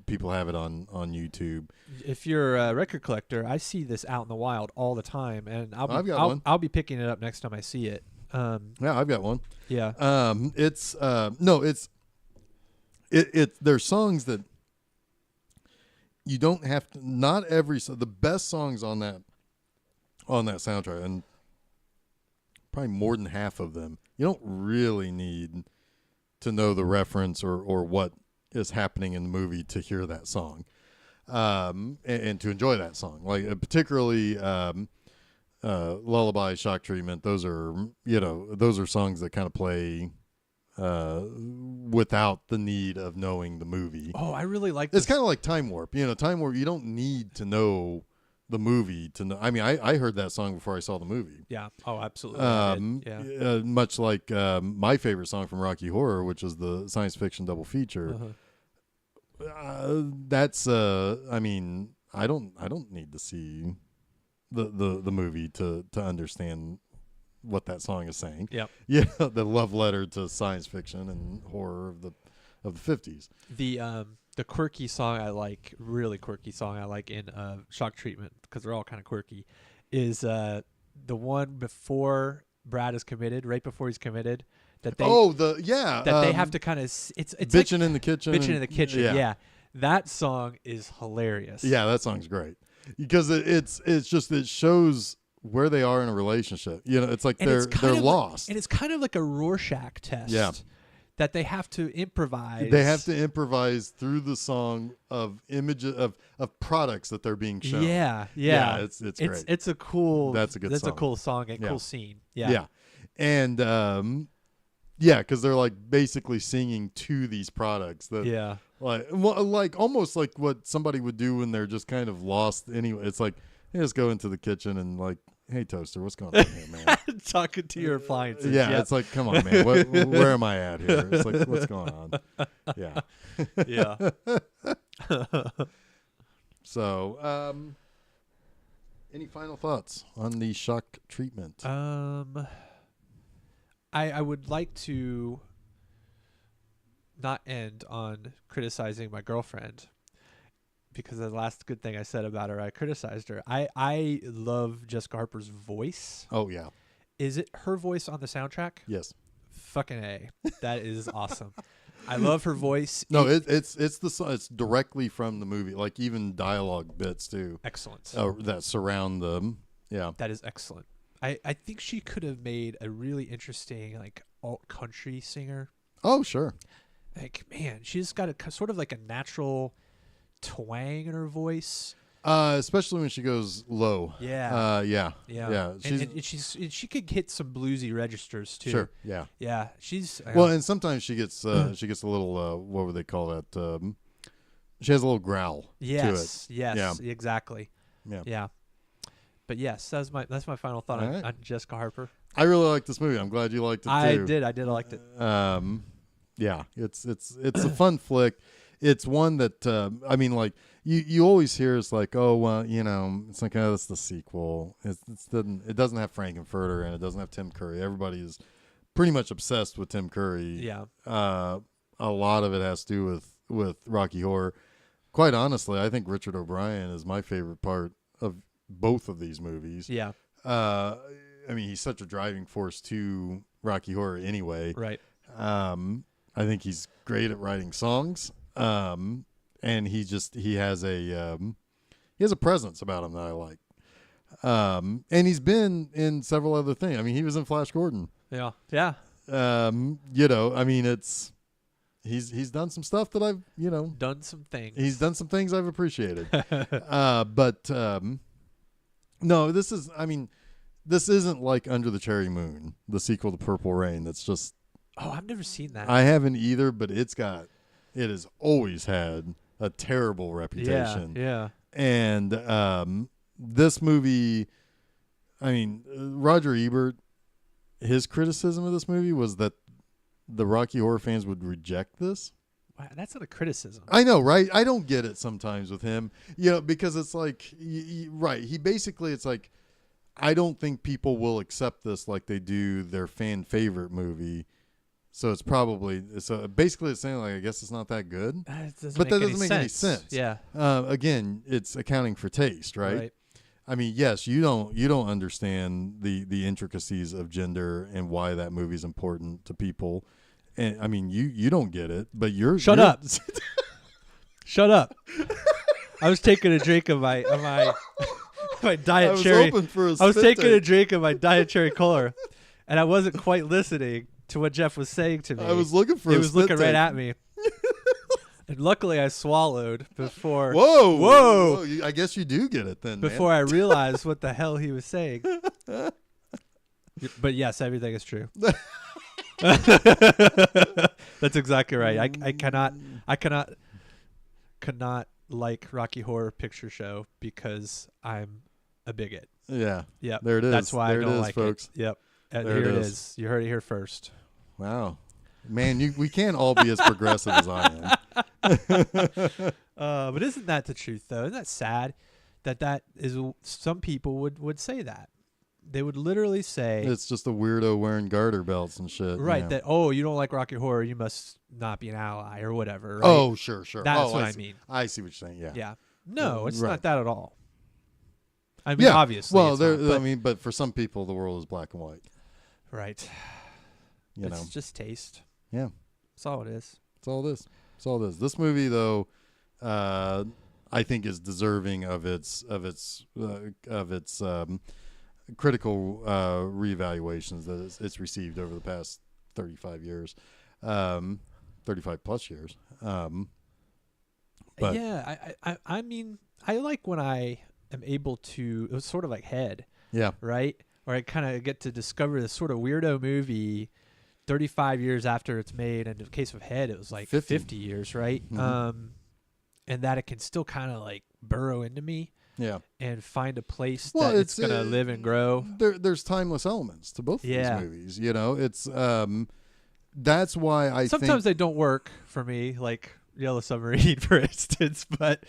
People have it on YouTube. If you're a record collector, I see this out in the wild all the time, and I'll be picking it up next time I see it. Yeah, I've got one. Yeah. There's songs that you don't have to. Not every the best songs on that soundtrack, and probably more than half of them, you don't really need to know the reference or what is happening in the movie to hear that song, and to enjoy that song. Like particularly Lullaby, Shock Treatment. Those are songs that kind of play without the need of knowing the movie. Oh, I really like this. It's kind of like Time Warp. Time Warp, you don't need to know the movie to know. I mean, I heard that song before I saw the movie. Yeah. Oh, absolutely. Much like my favorite song from Rocky Horror, which is the science fiction double feature. That's I mean, I don't need to see the movie to understand what that song is saying. Yeah. Yeah, the love letter to science fiction and horror of the 50s. The quirky song I like, really quirky song I like in Shock Treatment, because they're all kind of quirky, is the one before Brad is committed, right before he's committed. That they they have to kind of it's bitching in the kitchen. Bitching in the kitchen. Yeah. That song is hilarious. Yeah, that song's great because it's just it shows where they are in a relationship. It's like they're lost, and it's kind of like a Rorschach test. Yeah. That they have to improvise. They have to improvise through the song of images of products that they're being shown. Yeah. It's great. It's a cool. That's a good. That's song. a cool song and cool scene. Yeah. And because they're like basically singing to these products that like almost like what somebody would do when they're just kind of lost anyway. It's like they just go into the kitchen and like, hey toaster, what's going on here, man? Talking to your appliances. Yeah, it's like, come on, man, where am I at here? It's like, what's going on? Yeah. So any final thoughts on the Shock Treatment? I would like to not end on criticizing my girlfriend. because the last good thing I said about her, I criticized her. I love Jessica Harper's voice. Oh yeah. Is it her voice on the soundtrack? Yes. Fucking A. That is awesome. I love her voice. No, it's directly from the movie. Like even dialogue bits too. Excellent. That surround them. Yeah. That is excellent. I think she could have made a really interesting like alt country singer. Oh sure. Like man, she's got a sort of like a natural twang in her voice. Especially when she goes low. Yeah. Yeah. And she could hit some bluesy registers too. Sure. Yeah. Yeah. She's Well, and sometimes she gets a little what would they call that? She has a little growl yes. to it. Yes. Yeah. Exactly. Yeah. Yeah. But yes, that's my final thought All right. on Jessica Harper. I really like this movie. I'm glad you liked it too. I did. I liked it. Yeah, it's a fun flick. It's one that I mean, like you always hear it's like, oh well, you know, it's like oh, it's the sequel. It doesn't have Frankenfurter and it doesn't have Tim Curry. Everybody is pretty much obsessed with Tim Curry. Yeah. A lot of it has to do with Rocky Horror. Quite honestly, I think Richard O'Brien is my favorite part of both of these movies. Yeah. I mean, he's such a driving force to Rocky Horror anyway. Right. I think he's great at writing songs. And he has a presence about him that I like. And he's been in several other things. I mean, he was in Flash Gordon. Yeah. Yeah. You know, I mean, he's done some stuff that I've, you know, Done some things. he's done some things I've appreciated. But no, this isn't like Under the Cherry Moon, the sequel to Purple Rain. That's just, Oh, I've never seen that. I haven't either, but it has always had a terrible reputation. Yeah. And this movie, I mean, Roger Ebert, his criticism of this movie was that the Rocky Horror fans would reject this. Wow, that's not a criticism. I know, right? I don't get it sometimes with him, you know, because it's like, right. He basically, it's like, I don't think people will accept this like they do their fan favorite movie. So it's probably, basically it's saying like, I guess it's not that good, but that doesn't make any sense. Yeah. Again, it's accounting for taste, right? I mean, yes, you don't understand the intricacies of gender and why that movie is important to people. And I mean, you don't get it, but Shut up. Shut up. I was taking a drink of my my diet cherry. I was taking a drink of my diet cherry cola, and I wasn't quite listening to what Jeff was saying to me. I was looking for. He was looking right at me. And luckily, I swallowed before. Whoa! I guess you do get it then. Before I realized what the hell he was saying. But yes, everything is true. That's exactly right. I cannot like Rocky Horror Picture Show because I'm a bigot. Yeah. Yep. There it is. That's why there I don't it is, like folks. it. Yep. There Here it it is. is. You heard it here first. Wow. Man, we can't all be as progressive as I am. But isn't that the truth, though? Isn't that sad that is some people would say that? They would literally say It's just a weirdo wearing garter belts and shit. right, yeah. that, oh, you don't like Rocky Horror, you must not be an ally or whatever. Right? Oh, sure. That's oh, what I see. mean. I see what you're saying. Yeah. Yeah. No, it's Right. not that at all. I mean, obviously. Well, it's not, but, but for some people, the world is black and white. right. You It's know. just taste. Yeah. That's all it is. That's all it is. That's all it is. This movie, though, I think is deserving of its critical reevaluations that it's received over the past 35 years, 35 plus years. But yeah, I mean, I like when I am able to. It was sort of like Head, yeah, right? Where I kind of get to discover this sort of weirdo movie 35 years after it's made. And in the case of Head, it was like 50 years, right? Mm-hmm. And that it can still kind of like burrow into me yeah. and find a place Well, that it's going to live and grow. There's timeless elements to both of these movies. You know, it's that's why I Sometimes think they don't work for me, like Yellow Submarine, for instance. But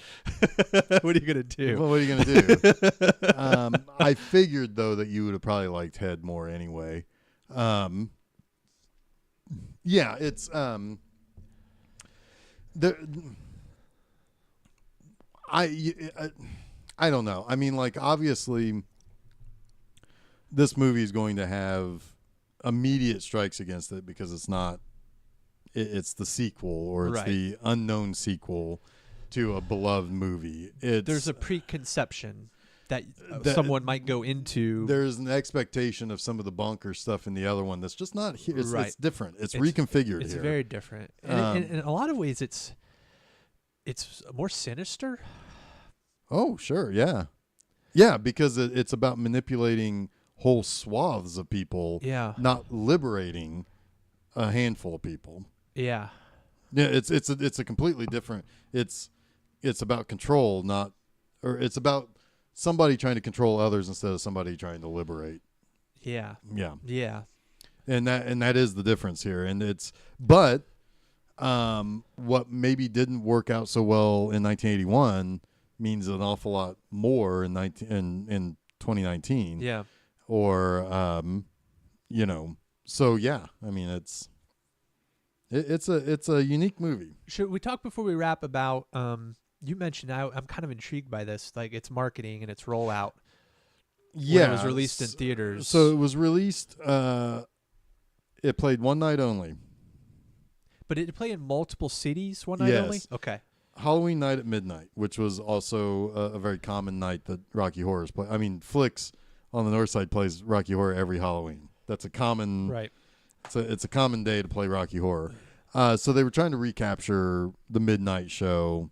what are you going to do? Well, what are you going to do? I figured though that you would have probably liked Head more anyway. Yeah, it's I don't know. I mean, like, obviously, this movie is going to have immediate strikes against it because it's not. It's the sequel, or it's the unknown sequel to a beloved movie. There's a preconception that someone might go into. There's an expectation of some of the bonker stuff in the other one that's just not here. It's different. It's reconfigured. It's here. very different. And in a lot of ways, it's more sinister. Oh, sure, yeah, yeah, because it's about manipulating whole swaths of people. Yeah, not liberating a handful of people. Yeah. Yeah, it's a completely different. It's about control, it's about somebody trying to control others instead of somebody trying to liberate. Yeah. Yeah. Yeah. And that is the difference here. And but what maybe didn't work out so well in 1981 means an awful lot more in 2019. Yeah. Or so yeah, I mean it's a unique movie. Should we talk before we wrap about you mentioned I'm kind of intrigued by this, like its marketing and its rollout. Yeah, when it was released in theaters. So it was released it played one night only. But did it play in multiple cities one night only? Okay. Halloween night at midnight, which was also a very common night that Rocky Horror's play. I mean, Flicks on the North Side plays Rocky Horror every Halloween. That's a common right. It's a common day to play Rocky Horror. So they were trying to recapture the midnight show.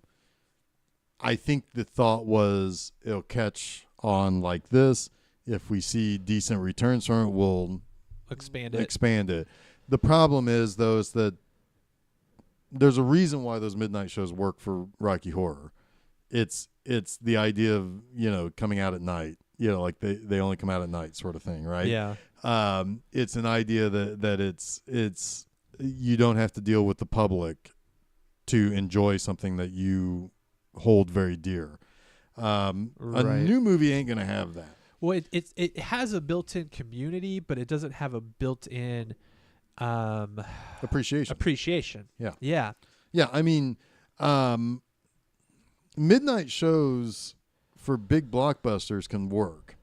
I think the thought was it'll catch on like this. If we see decent returns from it, we'll expand it. The problem is, though, is that there's a reason why those midnight shows work for Rocky Horror. It's the idea of, coming out at night. Like they only come out at night sort of thing, right? Yeah. It's an idea that it's you don't have to deal with the public to enjoy something that you hold very dear. A new movie ain't gonna have that. Well, it has a built-in community, but it doesn't have a built-in appreciation. Yeah. Yeah. Yeah. I mean, midnight shows for big blockbusters can work.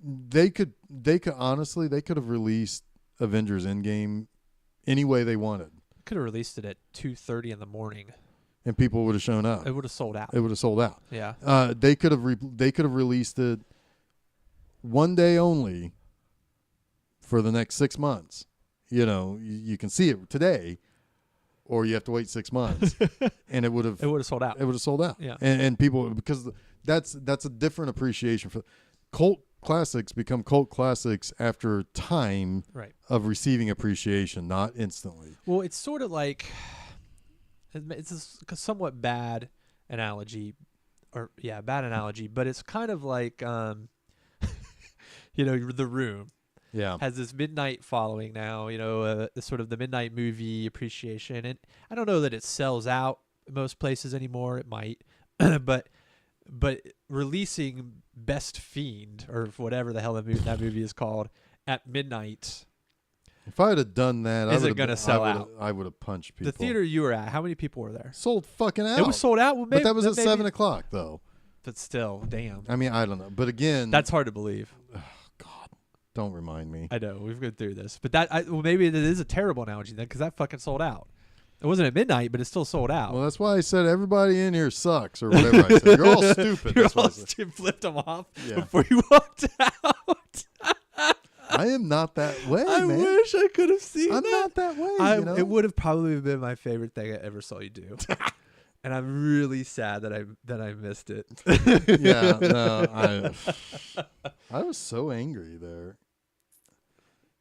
They could honestly, they could have released Avengers Endgame any way they wanted. Could have released it at 2:30 in the morning, and people would have shown up. It would have sold out. Yeah. Yeah. They could have released it one day only for the next 6 months. You can see it today, or you have to wait 6 months, and it would have sold out. It would have sold out. Yeah. And people, because that's a different appreciation for cult classics become cult classics after time of receiving appreciation, not instantly. Well, it's sort of like it's a somewhat bad analogy, but it's kind of like The Room. Yeah, has this midnight following now, sort of the midnight movie appreciation. And I don't know that it sells out in most places anymore. It might, but releasing Best Fiend, or whatever the hell that movie is called, at midnight. If I had done that, is it going to sell out? I would have punched people. The theater you were at, how many people were there? Sold fucking out. It was sold out? Well, maybe, but that was at 7 o'clock, though. But still, damn. I mean, I don't know. But again, that's hard to believe. Don't remind me. I know we've been through this, but maybe it is a terrible analogy then, because that fucking sold out. It wasn't at midnight, but it still sold out. Well, that's why I said everybody in here sucks, or whatever I said. You're all stupid. You're all stupid. Flipped them off before you walked out. I am not that way, I man. wish I could have seen I'm that. not that way. It would have probably been my favorite thing I ever saw you do. And I'm really sad that I missed it. Yeah, no, I was so angry there.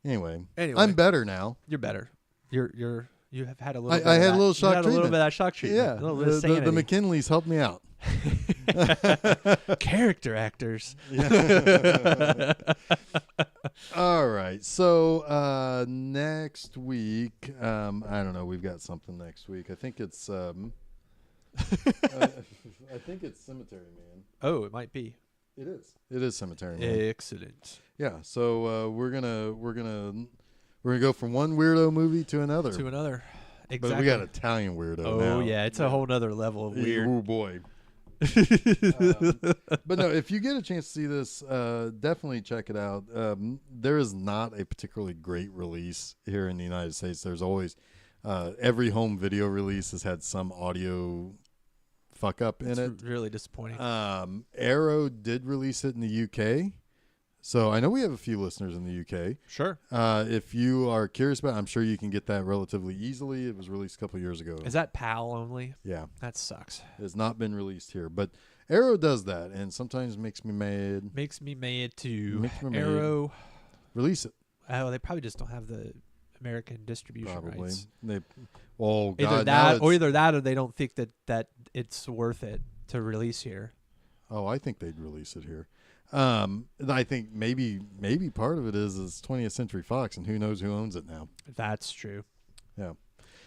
Anyway, I'm better now. You're better. You have had a little. I had a little shock treatment. A little bit of that shock treatment. Yeah, a little bit of sanity. the McKinleys helped me out. Character actors. Yeah. All right. So next week, I don't know. We've got something next week. I think it's I think it's Cemetery Man. Oh, it might be. It is. It is Cemetery Man. Excellent. Yeah. So we're gonna go from one weirdo movie to another. exactly. But we got Italian weirdo now. Oh yeah, it's a whole nother level of weird. Oh boy. But no, if you get a chance to see this, definitely check it out. There is not a particularly great release here in the United States. There's always every home video release has had some audio fuck up in it. Really disappointing. Arrow did release it in the UK. So I know we have a few listeners in the UK. Sure. If you are curious about it, I'm sure you can get that relatively easily. It was released a couple years ago. Is that PAL only? Yeah. That sucks. It has not been released here. But Arrow does that, and sometimes makes me mad. Makes me mad too. Makes me mad. Arrow. Release it. Oh, they probably just don't have the American distribution Probably. rights. Oh, God. Either that, or they don't think that it's worth it to release here. Oh, I think they'd release it here. I think maybe part of it is 20th Century Fox, and who knows who owns it now. That's true. Yeah.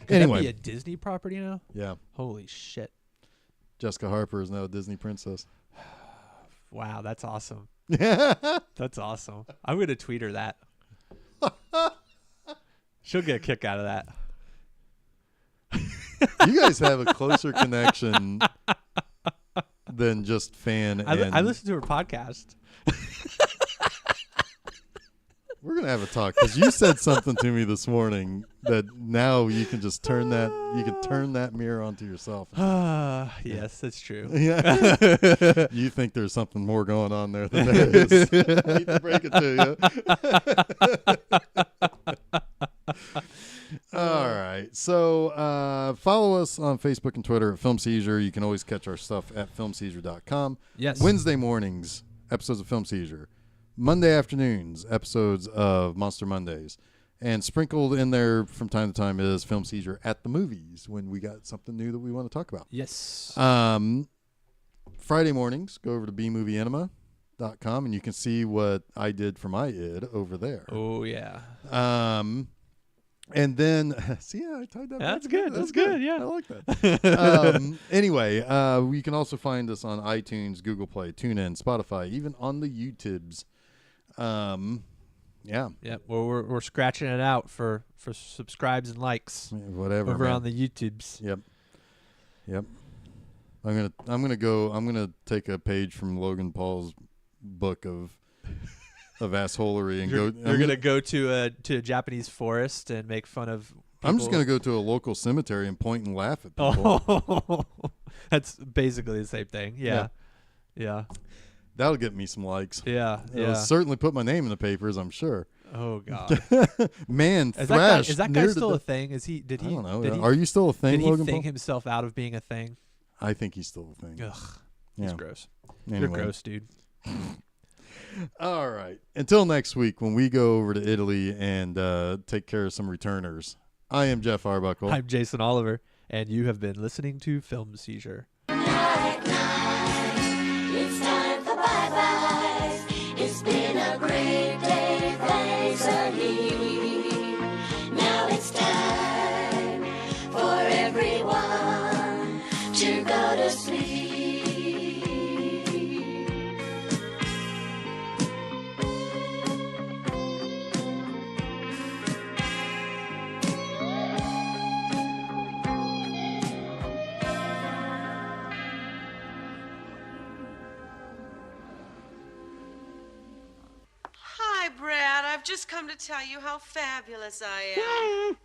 Could Anyway, that be a Disney property now? yeah. Holy shit! Jessica Harper is now a Disney princess. Wow, that's awesome. Yeah. That's awesome. I'm gonna tweet her that. She'll get a kick out of that. You guys have a closer connection than just fan. I listen to her podcast. We're gonna have a talk because you said something to me this morning that now you can just turn that mirror onto yourself. Yes, that's true. Yeah. You think there's something more going on there than there is. I hate to break it to you. All right. So follow us on Facebook and Twitter at Film Seizure. You can always catch our stuff at filmseizure.com. Yes. Wednesday mornings, episodes of Film Seizure. Monday afternoons, episodes of Monster Mondays. And sprinkled in there from time to time is Film Seizure at the movies when we got something new that we want to talk about. Yes. Friday mornings, go over to bmovieenema.com and you can see what I did for my id over there. Oh, yeah. And then, see, I tied that. That's back. good. That's good. Yeah. I like that. Anyway, you can also find us on iTunes, Google Play, TuneIn, Spotify, even on the YouTubes. Yeah. Yeah. Well, we're scratching it out for subscribes and likes. Whatever. Over man. on the YouTubes. Yep. I'm gonna take a page from Logan Paul's book of assholery and You're gonna go to a Japanese forest and make fun of people. I'm just gonna go to a local cemetery and point and laugh at people. Oh, that's basically the same thing. Yeah. That'll get me some likes. Yeah. It'll certainly put my name in the papers, I'm sure. Oh God. Man, Is thrashed that guy near still to a thing? Is he? Did he? I don't know. Did he, Are you still a thing, did he Logan think Paul? himself out of being a thing? I think he's still a thing. Ugh. Yeah. He's gross. Anyway. You're gross, dude. All right. Until next week when we go over to Italy and take care of some returners. I am Jeff Arbuckle. I'm Jason Oliver, and you have been listening to Film Seizure. Night, it's time for bye-byes. It's been a great day, thanks a heap. Now it's time for everyone to go to sleep. Hi, Brad. I've just come to tell you how fabulous I am.